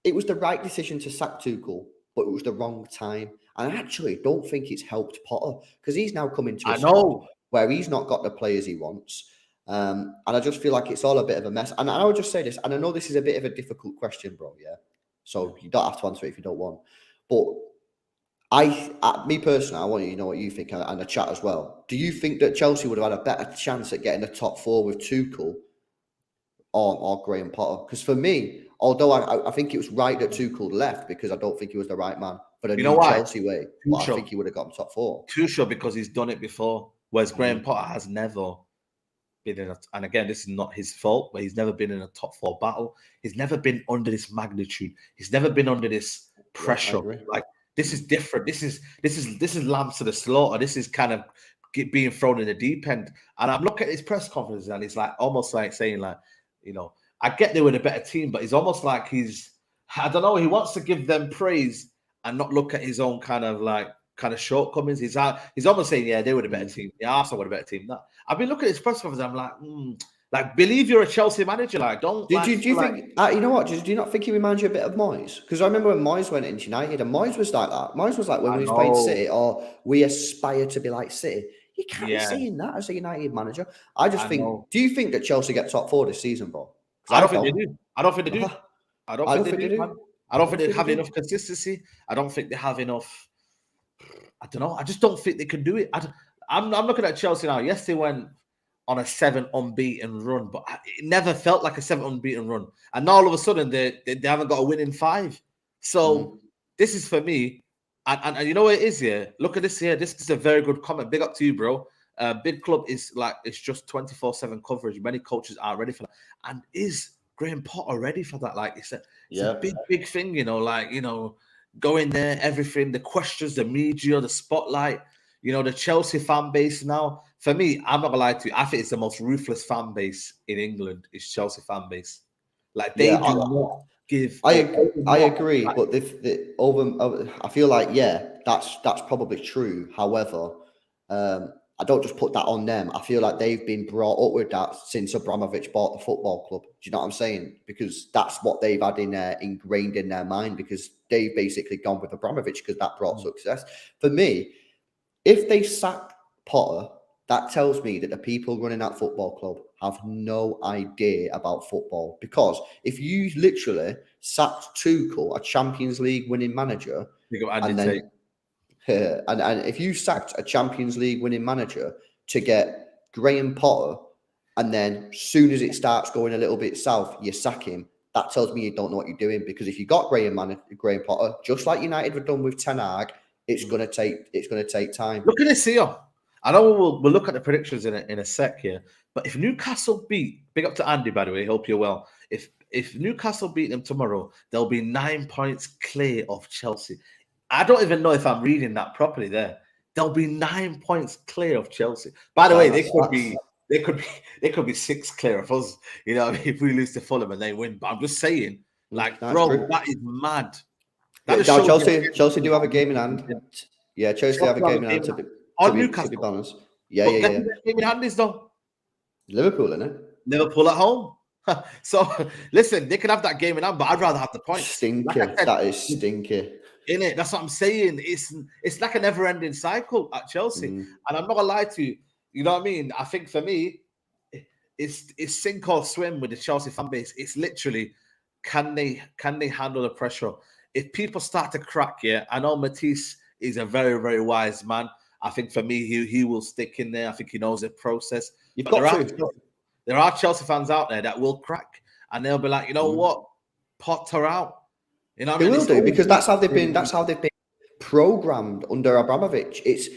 it was the right decision to sack Tuchel, but it was the wrong time. And I actually don't think it's helped Potter, because he's now coming to a squad where he's not got the players he wants. And I just feel like it's all a bit of a mess. And I would just say this, and I know this is a bit of a difficult question, bro, yeah? So you don't have to answer it if you don't want. But me personally, I want you to know what you think, and the chat as well. Do you think that Chelsea would have had a better chance at getting the top four with Tuchel or Graham Potter? Because for me, although I think it was right that Tuchel left, because I don't think he was the right man for the new Chelsea way, but I think he would have gotten top four. Tuchel, because he's done it before, whereas Graham Potter has never been in and again, this is not his fault, but he's never been in a top four battle. He's never been under this magnitude. He's never been under this pressure. Like, this is different. This is lambs to the slaughter. This is kind of being thrown in the deep end. And I'm looking at his press conference, and he's like almost like saying, like, I get they were a better team, but he's almost like I don't know, he wants to give them praise and not look at his own kind of shortcomings. He's almost saying, yeah, they were the better team. Yeah, Arsenal were the better team. I've been looking at his press conference, I'm like, believe you're a Chelsea manager. Like, don't. Do you think? You know what? Do you not think he reminds you a bit of Moyes? Because I remember when Moyes went into United, and Moyes was like that. Moyes was like when we was playing City, or we aspire to be like City. You can't be saying that as a United manager. I think. Do you think that Chelsea get top four this season, bro? I don't think they do. I don't think they do. I don't think they do. I don't think they have enough consistency. I don't think they have enough. I don't know. I just don't think they can do it. I'm looking at Chelsea now. Yes, they went on a 7 unbeaten run, but it never felt like a 7 unbeaten run. And now all of a sudden they haven't got a win in 5. So this is for me. And you know what it is here? Look at this here. This is a very good comment. Big up to you, bro. Big club is like, it's just 24/7 coverage. Many coaches aren't ready for that. And is Graham Potter ready for that? Like, it's a big thing, go in there, everything, the questions, the media, the spotlight, the Chelsea fan base now. For me, I'm not gonna lie to you, I think it's the most ruthless fan base in England, is Chelsea fan base. Like, they do not give. I agree, but I feel like, that's probably true. However, I don't just put that on them. I feel like they've been brought up with that since Abramovich bought the football club. Do you know what I'm saying? Because that's what they've had ingrained in their mind, because they've basically gone with Abramovich because that brought success. For me, if they sack Potter that tells me that the people running that football club have no idea about football. Because if you literally sacked Tuchel, a Champions League winning manager, and then and if you sacked a Champions League winning manager to get Graham Potter, and then as soon as it starts going a little bit south, you sack him, that tells me you don't know what you're doing. Because if you got Graham Potter, just like United were done with Ten Hag, it's gonna take time. Look at this here. I know we'll look at the predictions in a sec here, but if Newcastle beat, big up to Andy, by the way, hope you're well. If Newcastle beat them tomorrow, they'll be 9 points clear of Chelsea. I don't even know if I'm reading that properly there. They'll be 9 points clear of Chelsea. By the way, they could be 6 clear of us. You know, if we lose to Fulham and they win. But I'm just saying, like, bro, that is mad. Chelsea do have a game in hand. Yeah, Chelsea have a game in hand to be balanced. Yeah. Game in hand is though. Liverpool, isn't it? Liverpool at home. So listen, they can have that game in hand, but I'd rather have the points. Stinky. That is stinky. Innit? That's what I'm saying. It's like a never-ending cycle at Chelsea. And I'm not gonna lie to you. You know what I mean? I think for me, it's sink or swim with the Chelsea fan base. It's literally, can they handle the pressure? If people start to crack, I know Matisse is a very, very wise man. I think for me, he will stick in there. I think he knows the process. There are Chelsea fans out there that will crack, and they'll be like, you know what, Potter out. You know what I mean? They will do, because that's how they've been programmed under Abramovich. It's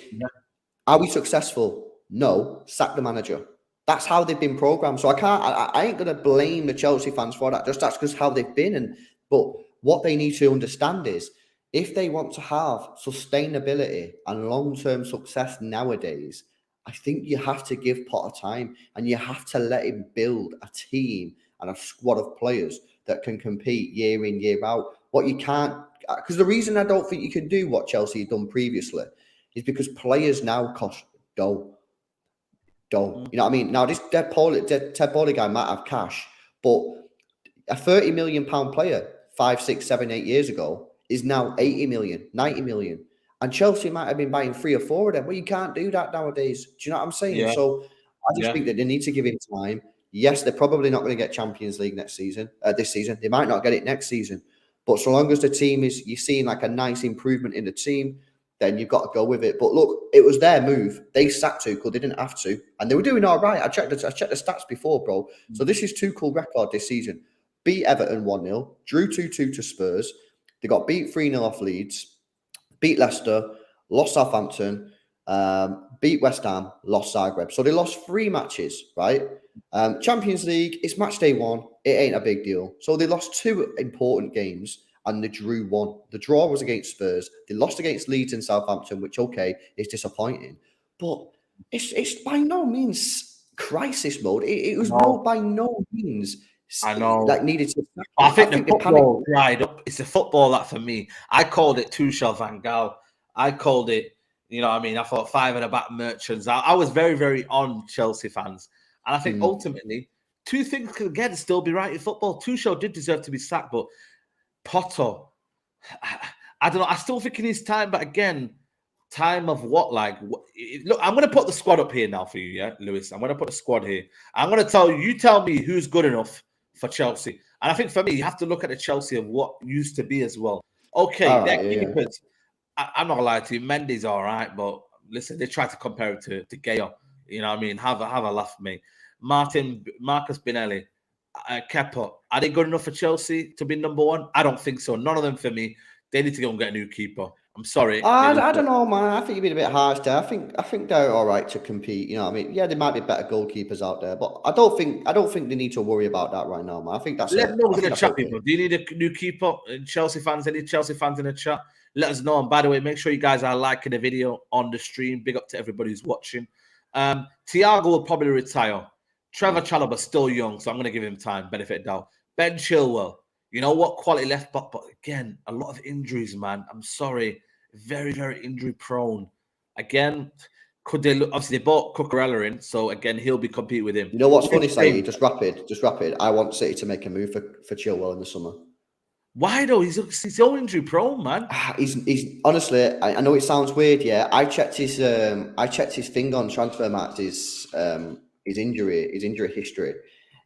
are we successful? No, sack the manager. That's how they've been programmed. So I ain't gonna blame the Chelsea fans for that. Just that's because how they've been. But what they need to understand is, if they want to have sustainability and long-term success nowadays, I think you have to give Potter time, and you have to let him build a team and a squad of players that can compete year in, year out. What you can't, because the reason I don't think you can do what Chelsea had done previously is because players now cost dough. You know what I mean? Now, this Ted Boehly guy might have cash, but a £30 million player 5, 6, 7, 8 years ago is now 80 million, 90 million. And Chelsea might have been buying 3 or 4 of them. Well, you can't do that nowadays. Do you know what I'm saying? Yeah. So I just think that they need to give him time. Yes, they're probably not going to get Champions League this season. They might not get it next season. But so long as the team you're seeing like a nice improvement in the team, then you've got to go with it. But look, it was their move. They sacked Tuchel. They didn't have to. And they were doing all right. I checked the stats before, bro. So this is Tuchel record this season. Beat Everton 1-0. Drew 2-2 to Spurs. They got beat 3-0 off Leeds. Beat Leicester, lost Southampton, beat West Ham, lost Zagreb. So they lost 3 matches, right? Champions League, it's match day 1. It ain't a big deal. So they lost 2 important games and they drew 1. The draw was against Spurs. They lost against Leeds and Southampton, which, okay, is disappointing. But it's by no means crisis mode. It was by no means... I know. Like needed to. I think the football dried up. It's the football that for me, I called it Tuchel Van Gaal. I called it, you know what I mean? I thought 5 at the back merchants. I was very, very on Chelsea fans. And I think ultimately, 2 things can again still be right in football. Tuchel did deserve to be sacked, but Potter, I don't know. I still think in his time, but again, time of what? Like, look, I'm going to put the squad up here now for you, yeah, Lewis. I'm going to put the squad here. I'm going to you tell me who's good enough for Chelsea. And I think for me, you have to look at the Chelsea of what used to be as well. Okay, keepers. I'm not gonna lie to you, Mendy's all right, but listen, they tried to compare it to Gea. You know what I mean? Have a laugh, mate. Marcus Binelli, Kepa, are they good enough for Chelsea to be number 1? I don't think so. None of them for me. They need to go and get a new keeper. I'm sorry. I don't know, man. I think you've been a bit harsh there. I think they're all right to compete. You know what I mean? Yeah, there might be better goalkeepers out there, but I don't think they need to worry about that right now, man. I think that's Let us know in the chat, people. Do you need a new keeper? Chelsea fans, any Chelsea fans in the chat? Let us know. And by the way, make sure you guys are liking the video on the stream. Big up to everybody who's watching. Thiago will probably retire. Trevor Chalobah's still young, so I'm going to give him time. Benefit of doubt. Ben Chilwell. You know what? Quality left back, but again, a lot of injuries, man. I'm sorry. Very, very injury prone. Again, could they look? Obviously, they bought Cucurella in, so again, he'll be competing with him. You know what's funny, Saeed? Just rapid. I want City to make a move for Chilwell in the summer. Why though? He's so injury prone, man. He's honestly. I know it sounds weird. Yeah, I checked his thing on Transfermarkt. His injury history.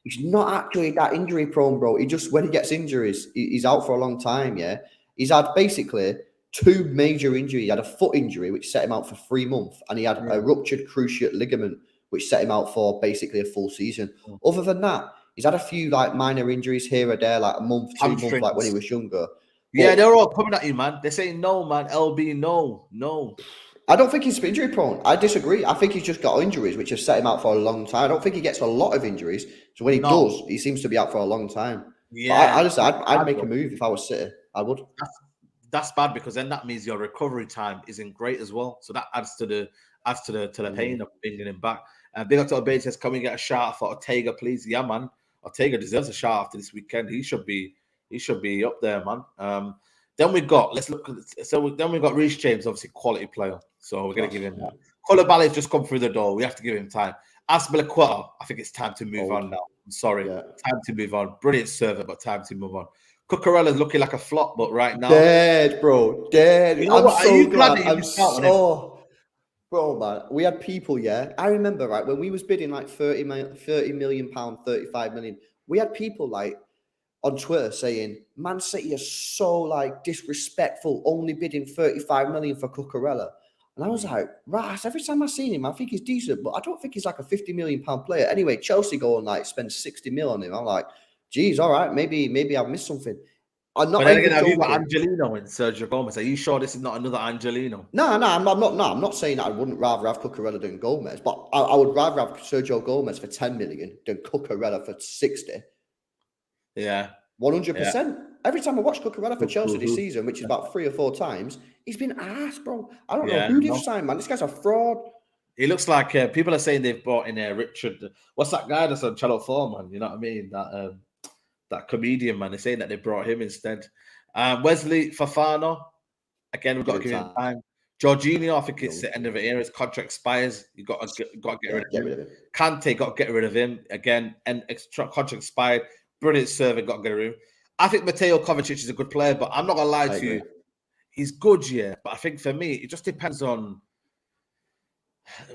He's not actually that injury prone, bro. He just when he gets injuries, he's out for a long time. Yeah, he's had basically 2 major injuries. He had a foot injury which set him out for 3 months, and he had a ruptured cruciate ligament which set him out for basically a full season. Other than that, he's had a few like minor injuries here or there, like a month, 2 months, like when he was younger. Yeah, they're all coming at you, man. They're saying no, man. LB, no. I don't think he's injury prone. I disagree. I think he's just got injuries which have set him out for a long time. I don't think he gets a lot of injuries. So when he does, he seems to be out for a long time. Yeah, honestly, I'd make a move if I was City. I would. That's bad because then that means your recovery time isn't great as well. So that adds to the pain of bringing him back. Big up to Obey says, "Can we get a shout out for Ortega, please?" Yeah, man. Ortega deserves a shout after this weekend. He should be up there, man. Then we got then we got Reece James, obviously quality player. So we're gonna give him that. Koulibaly's just come through the door. We have to give him time. Azpilicueta, I think it's time to move on now. I'm sorry, time to move on. Brilliant server, but time to move on. Cucurella's looking like a flop, but right now, dead, bro, dead. You know what? So glad. Bro, man, we had people, yeah. I remember, right, when we was bidding like 30 million pound, 35 million, we had people like on Twitter saying, Man City are so like disrespectful, only bidding 35 million for Cucurella. And I was like, right, every time I've seen him, I think he's decent, but I don't think he's like a 50 million pound player. Anyway, Chelsea go and like spend 60 mil on him. I'm like, geez, all right, maybe I've missed something. I'm not. But then again, have you got Angelino and Sergio Gomez? Are you sure this is not another Angelino? No, I'm not. No, I'm not saying that I wouldn't rather have Cucurella than Gomez, but I would rather have Sergio Gomez for 10 million than Cucurella for 60. Yeah, 100%. Every time I watch Cucurella for Chelsea this season, which is about 3 or 4 times, he's been ass, bro. I don't know who they've signed, man. This guy's a fraud. He looks like people are saying they've brought in Richard. What's that guy that's on Channel 4, man? You know what I mean? That comedian, man. They're saying that they brought him instead. Wesley Fofana, again, we've got to give him time. Jorginho, I think it's the end of the era. His contract expires. You've got to get rid of him. Kante, got to get rid of him. Again, and contract expired. Brilliant server, got to get rid of him. I think Mateo Kovacic is a good player, but I'm not going to lie to you. He's good, yeah. But I think for me, it just depends on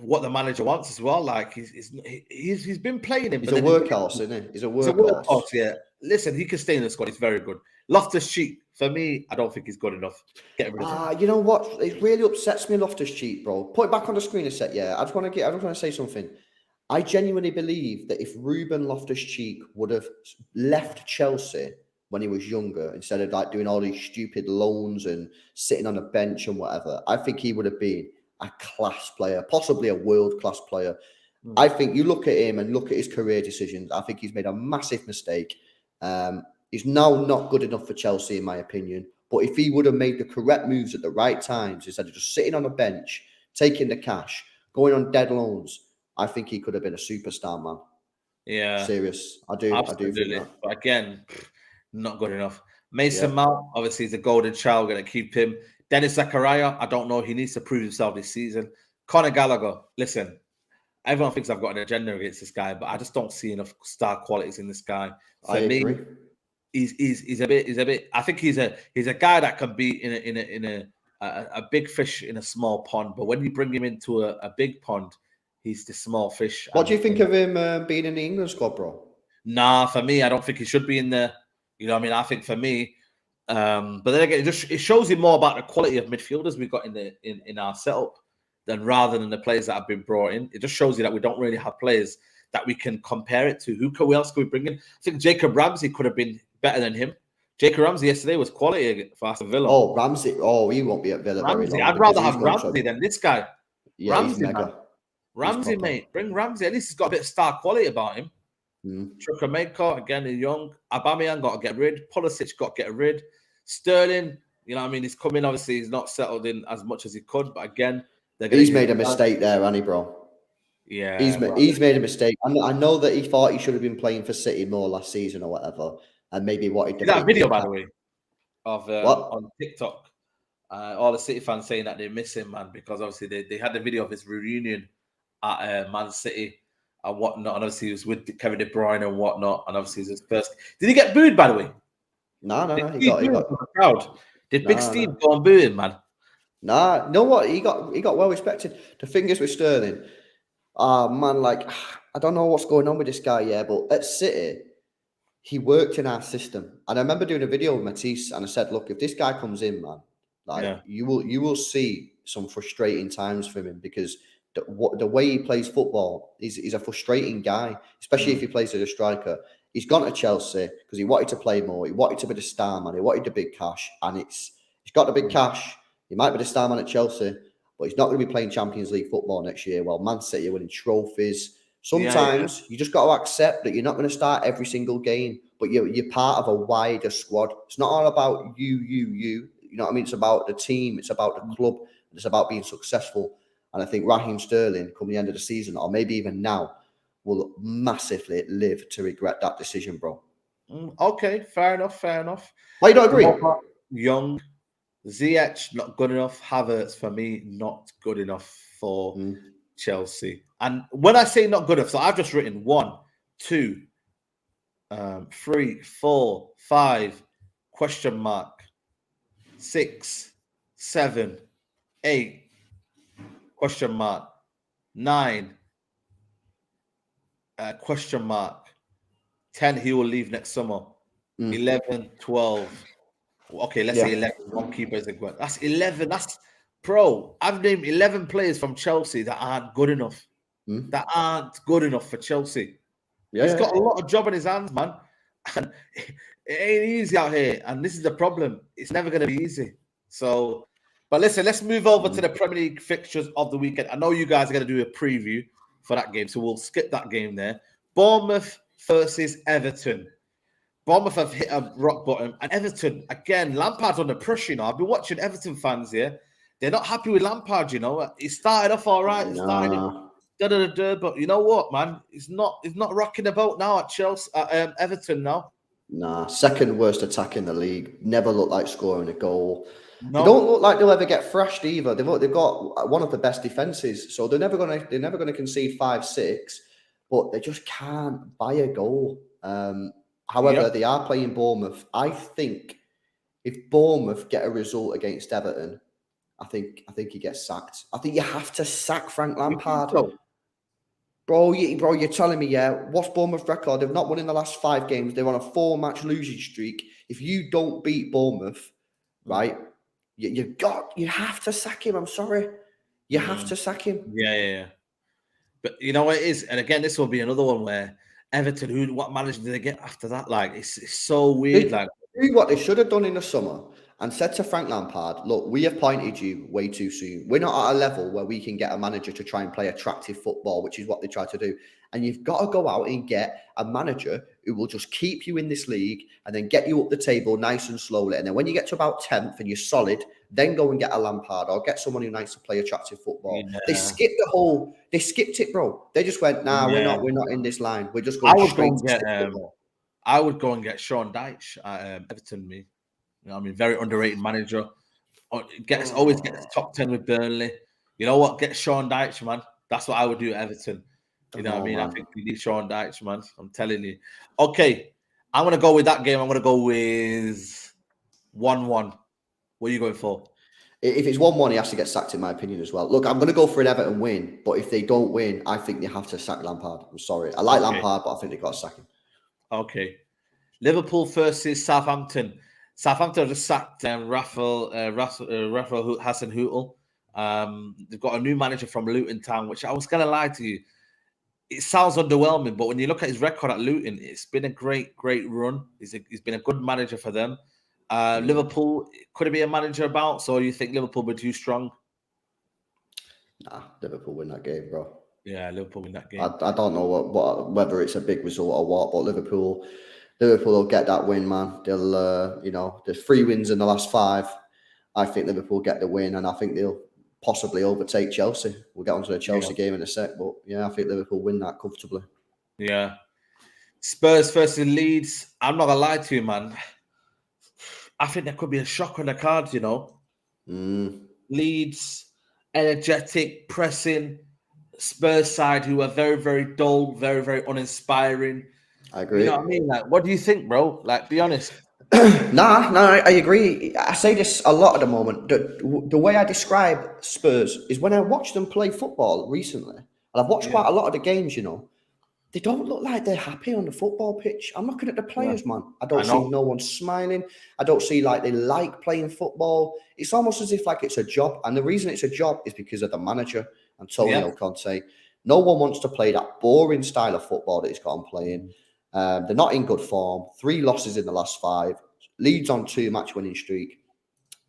what the manager wants as well. Like he's been playing him. He's a workhorse, isn't he? He's a workhorse. Yeah. Listen, he can stay in the squad. He's very good. Loftus-Cheek, for me, I don't think he's good enough. Get rid of him. You know what? It really upsets me, Loftus-Cheek, bro. Put it back on the screen a sec. Yeah, I just want to say something. I genuinely believe that if Ruben Loftus-Cheek would have left Chelsea when he was younger, instead of like doing all these stupid loans and sitting on a bench and whatever, I think he would have been a class player, possibly a world-class player. I think you look at him and look at his career decisions, I think he's made a massive mistake. He's now not good enough for Chelsea, in my opinion. But if he would have made the correct moves at the right times, instead of just sitting on a bench, taking the cash, going on dead loans, I think he could have been a superstar, man. Yeah. Serious. I do think that. But again, not good enough. Mason Mount, obviously, he's a golden child. We're going to keep him. Dennis Zakaria, I don't know. He needs to prove himself this season. Conor Gallagher, listen, everyone thinks I've got an agenda against this guy, but I just don't see enough star qualities in this guy. For me, he's a bit. I think he's a guy that can be in a big fish in a small pond, but when you bring him into a big pond, he's the small fish. What do you think of him being in the England squad, bro? Nah, for me, I don't think he should be in there. You know what I mean? I think for me, but then again, it shows you more about the quality of midfielders we've got in our setup than rather than the players that have been brought in. It just shows you that we don't really have players that we can compare it to. Who else could we bring in? I think Jacob Ramsey could have been better than him. Jacob Ramsey yesterday was quality for Aston Villa. Oh, Ramsey. Oh, he won't be at Villa very long. I'd rather have Ramsey than this guy. Yeah, Ramsey, Ramsey, mate. Bring Ramsey. At least he's got a bit of star quality about him. Chukwuemeka, again, is young. Aubameyang got to get rid. Pulisic got to get rid. Sterling, you know what I mean? He's coming. Obviously, he's not settled in as much as he could. But again, he's made a mistake there, hasn't he, bro? Yeah. He's made a mistake. I know that he thought he should have been playing for City more last season or whatever. And maybe wanted to. That video, by the way, of on TikTok, all the City fans saying that they miss him, man, because obviously they had the video of his reunion at Man City and whatnot, and obviously he was with Kevin De Bruyne and whatnot, and obviously it was his first. Did he get booed, by the way? No. He got the crowd. Did Big Steve go and boo him, man? Nah, you know what? He got well respected. The thing is with Sterling, man, like I don't know what's going on with this guy, but at City, he worked in our system. And I remember doing a video with Matisse, and I said, look, if this guy comes in, man, like you will see some frustrating times from him, because the way he plays football is a frustrating guy, especially if he plays as a striker. He's gone to Chelsea because he wanted to play more. He wanted to be the star man. He wanted the big cash, and he's got the big cash. He might be the star man at Chelsea, but he's not going to be playing Champions League football next year. Well, Man City are winning trophies. Sometimes you just got to accept that you're not going to start every single game, but you're part of a wider squad. It's not all about you. You know what I mean? It's about the team. It's about the club. It's about being successful. And I think Raheem Sterling, come the end of the season, or maybe even now, will massively live to regret that decision, bro. Okay, fair enough. Why you don't agree? Young, Ziyech, not good enough. Havertz, for me, not good enough for Chelsea. And when I say not good enough, so I've just written 1, 2, 3, 4, 5, question mark, 6, 7, 8, question mark, 9, question mark, 10, he will leave next summer, 11, 12. Okay, let's say 11. One keeper is a good. That's 11. Bro, I've named 11 players from Chelsea that aren't good enough. That aren't good enough for Chelsea. He's got a lot of job in his hands, man. And it ain't easy out here. And this is the problem. It's never going to be easy. So, but listen, let's move over to the Premier League fixtures of the weekend. I know you guys are going to do a preview for that game, so we'll skip that game there. Bournemouth versus Everton. Bournemouth have hit a rock bottom, and Everton, again, Lampard's under pressure, you know. I've been watching Everton fans here. They're not happy with Lampard, you know. He started off all right. But you know what, man? He's not rocking the boat now at Chelsea, Everton now. Nah, second worst attack in the league. Never looked like scoring a goal. No. They don't look like they'll ever get thrashed either. They've got one of the best defenses, so they're never gonna concede 5-6, but they just can't buy a goal. However, they are playing Bournemouth. I think if Bournemouth get a result against Everton, I think he gets sacked. I think you have to sack Frank Lampard. Bro, you're telling me, what's Bournemouth's record? They've not won in the last 5 games. They're on a 4-match losing streak. If you don't beat Bournemouth, right, you have to sack him. I'm sorry. You have to sack him. Yeah. But you know what it is? And again, this will be another one where Everton, what manager did they get after that? Like, it's so weird. They do what they should have done in the summer and said to Frank Lampard, look, we appointed you way too soon. We're not at a level where we can get a manager to try and play attractive football, which is what they try to do. And you've got to go out and get a manager who will just keep you in this league and then get you up the table nice and slowly. And then when you get to about 10th and you're solid, then go and get a Lampard or get someone who likes to play attractive football. Yeah. They skipped it, bro. They just went, we're not in this line. We're just going straight to football. I would go and get Sean Dyche at Everton, me. You know what I mean? Very underrated manager. Always gets top 10 with Burnley. You know what? Get Sean Dyche, man. That's what I would do at Everton. You know what I mean? Man. I think we need Sean Dyche, man. I'm telling you. Okay. I'm going to go with that game. I'm going to go with 1-1. What are you going for? If it's 1-1, he has to get sacked, in my opinion, as well. Look, I'm going to go for an Everton win. But if they don't win, I think they have to sack Lampard. I'm sorry. I like Lampard, but I think they've got to sack him. Okay. Liverpool versus Southampton. Southampton just sacked Rafael Hasenhüttl. They've got a new manager from Luton Town, which I was going to lie to you. It sounds underwhelming, but when you look at his record at Luton, it's been a great run. He's been a good manager for them. Liverpool, could it be a manager about? So you think Liverpool were too strong? Nah, Liverpool win that game, bro. Yeah, Liverpool win that game. I don't know what whether it's a big result or what, but Liverpool will get that win, man. They'll, there's 3 wins in the last 5. I think Liverpool get the win, and I think they'll possibly overtake Chelsea. We'll get onto the Chelsea game in a sec, but I think Liverpool win that comfortably. Yeah. Spurs versus Leeds. I'm not gonna lie to you, man. I think there could be a shock on the cards, you know. Leeds, energetic, pressing. Spurs side who are very, very dull, very, very uninspiring. I agree. You know what I mean? Like, what do you think, bro? Like, be honest. I agree. I say this a lot at the moment. The way I describe Spurs is when I watch them play football recently, and I've watched quite a lot of the games, they don't look like they're happy on the football pitch. I'm looking at the players, man. I don't see no one smiling. I don't see like they like playing football. It's almost as if like it's a job. And the reason it's a job is because of the manager, Antonio Conte. No one wants to play that boring style of football that he's got on playing. They're not in good form. 3 losses in the last 5. Leeds on 2 match winning streak.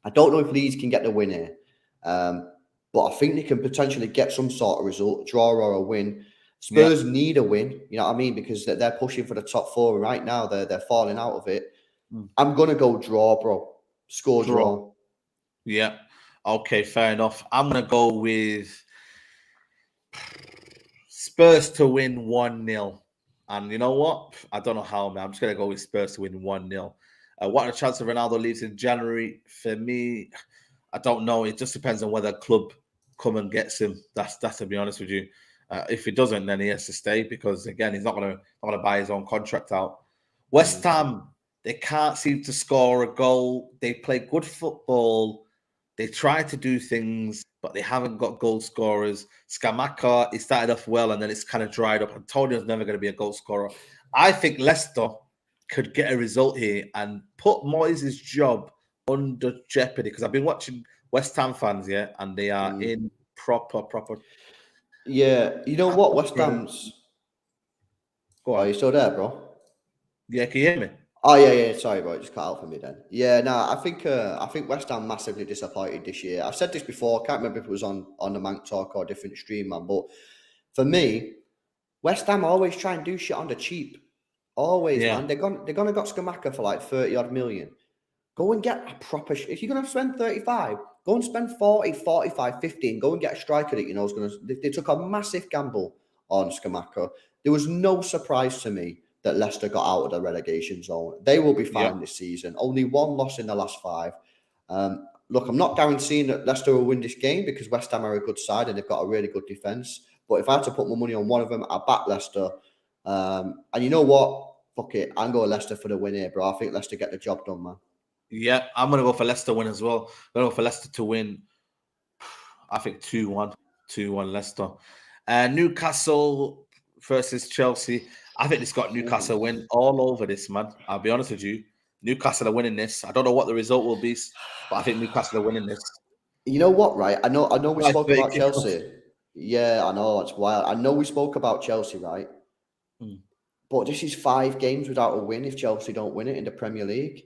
I don't know if Leeds can get the win here. But I think they can potentially get some sort of result, draw or a win. Spurs need a win, you know what I mean? Because they're pushing for the top 4 right now. They're falling out of it. I'm going to go draw, bro. Score draw. Yeah. Okay, fair enough. I'm going to go with Spurs to win 1-0. And you know what? I don't know how, man. I'm just going to go with Spurs to win 1-0. What are the chances of Ronaldo leaves in January? For me, I don't know. It just depends on whether a club come and gets him. That's to be honest with you. If he doesn't, then he has to stay because again, he's not going to buy his own contract out. West Ham, they can't seem to score a goal. They play good football. They try to do things, but they haven't got goal scorers. Scamacca, he started off well, and then it's kind of dried up. Antonio's never going to be a goal scorer. I think Leicester could get a result here and put Moyes' job under jeopardy because I've been watching West Ham fans, and they are in proper. Yeah, you know what? West Ham's. Go on. Are you still there, bro? Yeah, can you hear me? Oh yeah. Sorry, bro. It just cut out for me then. Yeah, no, I think West Ham massively disappointed this year. I've said this before. I can't remember if it was on the Manc talk or a different stream, man. But for me, West Ham always try and do shit on the cheap. Always, man. They're gonna got Scamacca for like 30 odd million. Go and get a proper. If you're gonna spend 35, go and spend 40, 45, 50, and go and get a striker that you know is gonna. They took a massive gamble on Scamacca. There was no surprise to me that Leicester got out of the relegation zone. They will be fine this season. Only 1 loss in the last 5. Look, I'm not guaranteeing that Leicester will win this game because West Ham are a good side and they've got a really good defence. But if I had to put my money on one of them, I'd back Leicester. And you know what? Fuck it. I'm going Leicester for the win here, bro. I think Leicester get the job done, man. Yeah, I'm going to go for Leicester win as well. I'm going to go for Leicester to win. I think 2-1. 2-1 Leicester. Newcastle versus Chelsea. I think it's got Newcastle win all over this, man. I'll be honest with you. Newcastle are winning this. I don't know what the result will be, but I think Newcastle are winning this. You know what, right? I know we spoke about Chelsea. Yeah, I know. It's wild. I know we spoke about Chelsea, right? But this is 5 games without a win if Chelsea don't win it in the Premier League.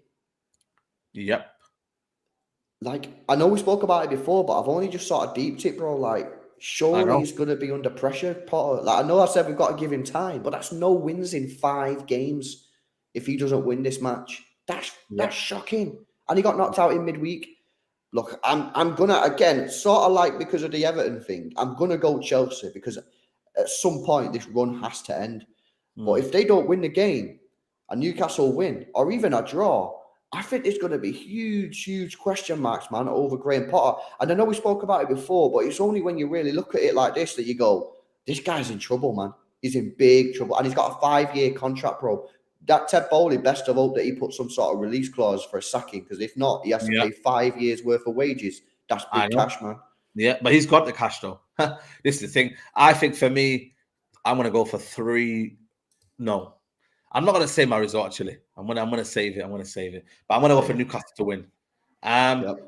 Yep. Like, I know we spoke about it before, but I've only just sort of deeped it, bro. Like, surely he's going to be under pressure, Potter. Like, I know I said we've got to give him time, but that's no wins in 5 games if he doesn't win this match. That's shocking. And he got knocked out in midweek. Look, I'm going to, again, sort of like because of the Everton thing, I'm going to go Chelsea because at some point this run has to end. But if they don't win the game and Newcastle win or even a draw, I think there's going to be huge question marks, man, over Graham Potter. And I know we spoke about it before, but it's only when you really look at it like this that you go, this guy's in trouble, man. He's in big trouble. And he's got a 5-year contract, bro. That Ted Bowley, best of hope that he put some sort of release clause for a sacking, because if not, he has to pay 5 years worth of wages. That's big cash, man. Yeah, but he's got the cash, though. This is the thing. I think for me, I'm going to go for 3. No. I'm not going to say my result, actually. I'm going to save it. But I'm going to go for Newcastle to win.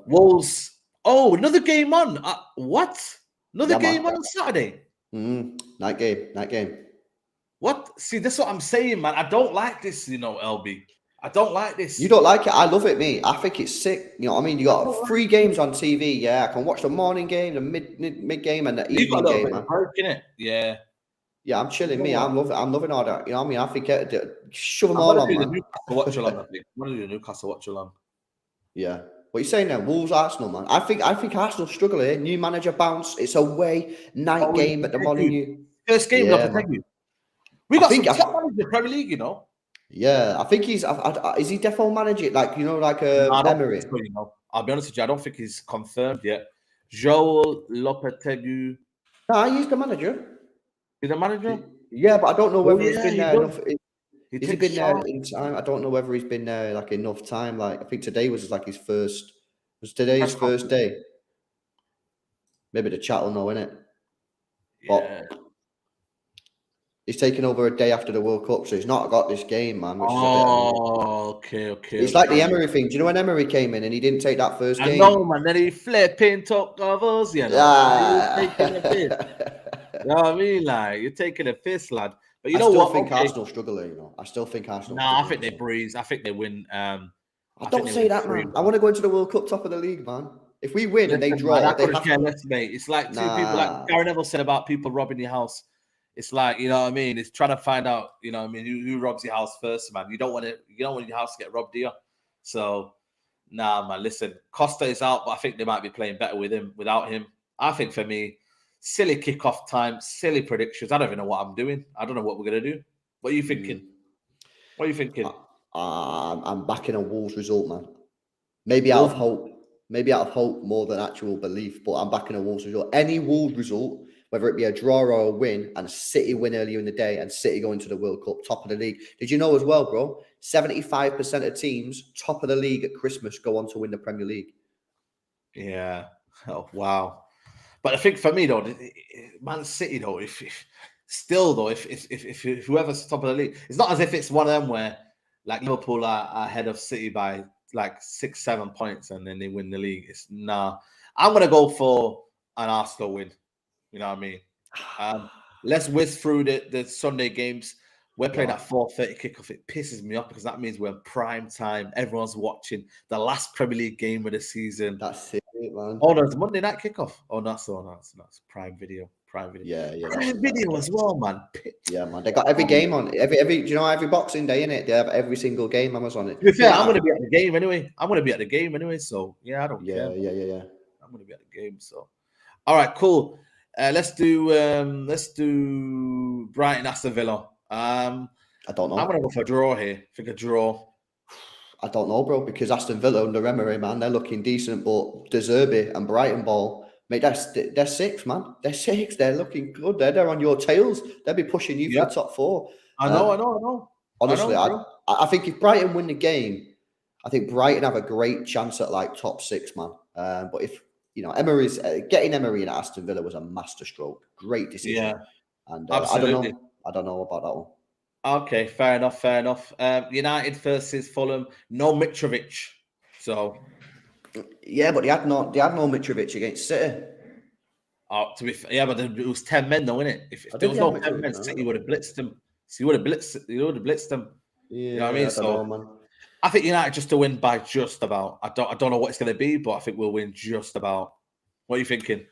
Wolves. Oh, another game on. What? Another game on Saturday? Night game. What? See, that's what I'm saying, man. I don't like this, LB. I don't like this. You don't like it? I love it, mate. I think it's sick. You know what I mean? You got 3 games on TV. Yeah, I can watch the morning game, the mid game, and the evening game, man. Yeah. Yeah, I'm chilling, me. I'm loving all that. You know what I mean? I think shove them all on, man. Watch along, I think. I'm gonna do the Newcastle watch along. Yeah. What you saying now? Wolves, Arsenal, man. I think Arsenal struggle here. New manager bounce. It's away night game at the Molineux. First game, we got some top managers in the Premier League, you know. Yeah, I think he's. Is he defo manager? Like Emery. So, I'll be honest with you. I don't think he's confirmed yet. Joel Lopetegui. Nah, he's the manager. He's the manager? Yeah, but I don't know whether he's been there enough. Has he been there in time? I don't know whether he's been there like enough time. Like I think today was like his first. Was today his first day? Maybe the chat will know, innit? Yeah. But he's taken over a day after the World Cup, so he's not got this game, man. Which is a bit annoying. Okay. It's like the Emery thing. Do you know when Emery came in and he didn't take that first game? I know, man. Then he flipping took covers, you know. You're taking a piss. You know what I mean? Like, you're taking a piss, lad. But you know what? I still think Arsenal struggle, you know. I still think Arsenal. Nah, I think they breeze. I think they win. I don't say that, man. I want to go into the World Cup top of the league, man. If we win and they draw, man, I couldn't care less, mate. It's like two people, like Gary Neville said about people robbing your house. It's like, you know what I mean? It's trying to find out, you know what I mean, who robs your house first, man. You don't want your house to get robbed, do you? So, nah, man, listen. Costa is out, but I think they might be playing better without him. I think for me, silly kickoff time, silly predictions. I don't even know what I'm doing. I don't know what we're going to do. What are you thinking? What are you thinking? I'm backing a Wolves result, man. Maybe out of hope. Maybe out of hope more than actual belief, but I'm backing a Wolves result. Any Wolves result, whether it be a draw or a win, and City win earlier in the day and City go into the World Cup, top of the league. Did you know as well, bro? 75% of teams, top of the league at Christmas, go on to win the Premier League. Yeah. Oh, wow. But I think for me, though, Man City, though, if whoever's top of the league, it's not as if it's one of them where, like, Liverpool are ahead of City by like 6-7 points and then they win the league. It's nah. I'm gonna go for an Arsenal win. You know what I mean? Let's whiz through the Sunday games. We're playing at 4:30 kickoff. It pisses me off because that means we're in prime time. Everyone's watching the last Premier League game of the season. That's it, man. Oh, there's Monday night kickoff. Oh, that's Prime Video. Yeah. Prime Video as well, man. Yeah, man. They got every game on. Every you know, every Boxing Day, innit? They have every single game Amazon it. Yeah, I'm gonna be at the game anyway. So yeah, I don't care. Yeah. I'm gonna be at the game. So all right, cool. Let's do Brighton Aston Villa. I don't know. I'm gonna go for a draw here. I think a draw. I don't know, bro, because Aston Villa under Emery, man, they're looking decent, but De Zerbi and Brighton ball, mate, they're sixth, man. They're sixth. They're looking good. They're on your tails. They'll be pushing you for the top four. I know. Honestly, I think if Brighton win the game, I think Brighton have a great chance at like top six, man. But if you know, Emery's getting Emery in Aston Villa was a masterstroke. Great decision. Yeah, and absolutely. I don't know about that one. Okay, fair enough. United versus Fulham. No Mitrovic. So yeah, but they had no Mitrovic against City. To be fair, yeah, but it was 10 men though, innit? If there was no 10 men, City would have blitzed them. He would have blitzed them. Yeah, you know what I mean? So man. I think United just to win by just about. I don't know what it's going to be, but I think we'll win just about. What are you thinking?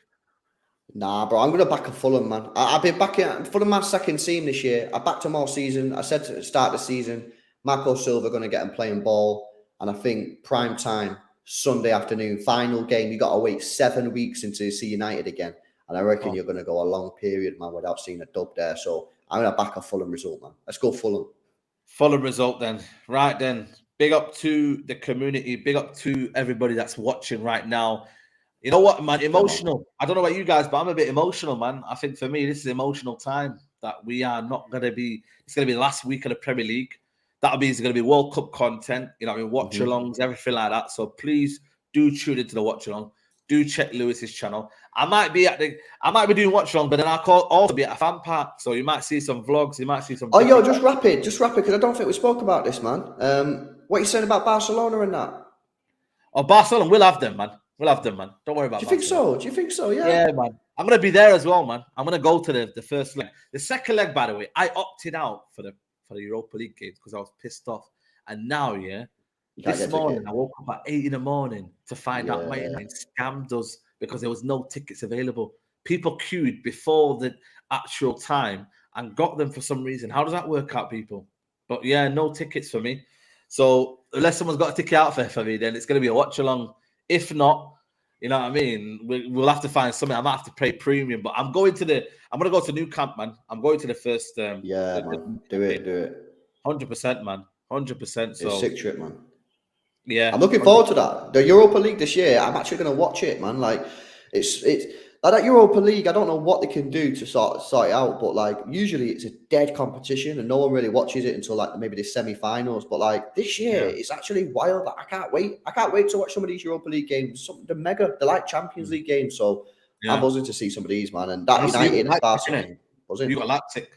Nah, bro, I'm going to back a Fulham, man. I've been backing Fulham, my second team this year. I backed them all season. I said to start the season, Marco Silva going to get them playing ball. And I think prime time, Sunday afternoon, final game, you got to wait 7 weeks until you see United again. And I reckon you're going to go a long period, man, without seeing a dub there. So I'm going to back a Fulham result, man. Let's go Fulham. Fulham result then. Right then. Big up to the community. Big up to everybody that's watching right now. You know what, man? Emotional. I don't know about you guys, but I'm a bit emotional, man. I think for me, this is emotional time that we are not going to be. It's going to be the last week of the Premier League. That'll be going to be World Cup content. You know, I mean, watch-alongs, everything like that. So please do tune into the watch-along. Do check Lewis's channel. I might be doing watch-along, but then I'll also be at a fan park. So you might see some vlogs. You might see some. Oh, yo, just wrap it, because I don't think we spoke about this, man. What are you saying about Barcelona and that? Oh, Barcelona, we'll have them, man. Don't worry about it. Do you think so? Yeah. Yeah, man. I'm going to be there as well, man. I'm going to go to the first leg. The second leg, by the way, I opted out for the Europa League games because I was pissed off. And now, this morning, I woke up at 8 in the morning to find out Man United scammed us because there was no tickets available. People queued before the actual time and got them for some reason. How does that work out, people? But yeah, no tickets for me. So unless someone's got a ticket out for me, then it's going to be a watch-along. If not, you know what I mean? We'll have to find something. I might have to pay premium, but I'm going to go to New Camp, man. I'm going to the first. Man. Do it. 100%, man. 100%. So it's a sick trip, man. Yeah, I'm looking forward to that. The Europa League this year. I'm actually going to watch it, man. Like it's Like that Europa League, I don't know what they can do to sort it out, but like usually it's a dead competition and no one really watches it until like maybe the semi-finals. But like this year, it's actually wild. Like, I can't wait. I can't wait to watch some of these Europa League games. They're like Champions League games. So I'm buzzing to see some of these, man. And that United and Barcelona, buzzing. You got Leipzig.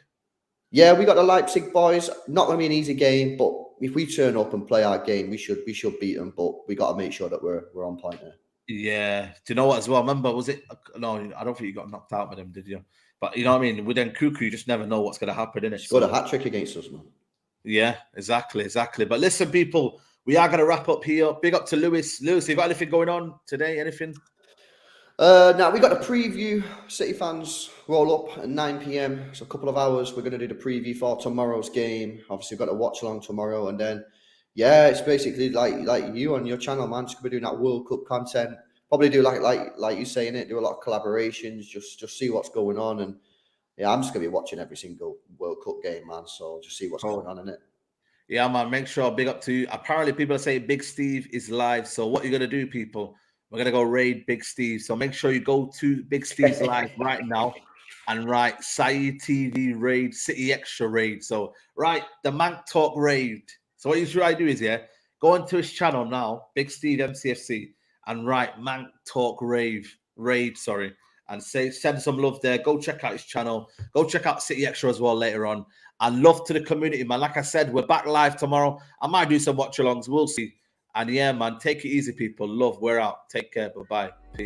Yeah, we got the Leipzig boys. Not going to be an easy game, but if we turn up and play our game, we should beat them. But we got to make sure that we're on point there. Yeah. Do you know what as well? Remember, was it? No, I don't think you got knocked out with them, did you? But you know what I mean? With Nkunku, you just never know what's going to happen, innit? Scored a hat-trick against us, man. Yeah, exactly. But listen, people, we are going to wrap up here. Big up to Lewis. Lewis, you got anything going on today? Anything? Now we got a preview. City fans roll up at 9 p.m. So a couple of hours. We're going to do the preview for tomorrow's game. Obviously, we've got to watch along tomorrow, and then it's basically like you on your channel, man. Just gonna be doing that World Cup content. Probably do like you saying it. Do a lot of collaborations. Just see what's going on, and I'm just gonna be watching every single World Cup game, man. So just see what's going on in it. Yeah, man. Make sure big up to you. Apparently, people are saying Big Steve is live. So what you're gonna do, people? We're going to go raid Big Steve. So make sure you go to Big Steve's live right now and write Saeed TV raid, City Extra raid. So write the Manc Talk raid. So what you try to do is, go into his channel now, Big Steve MCFC, and write Manc Talk raid, and send some love there. Go check out his channel. Go check out City Extra as well later on. And love to the community, man. Like I said, we're back live tomorrow. I might do some watch-alongs. We'll see. And yeah, man, take it easy, people. Love, we're out. Take care. Bye-bye. Peace.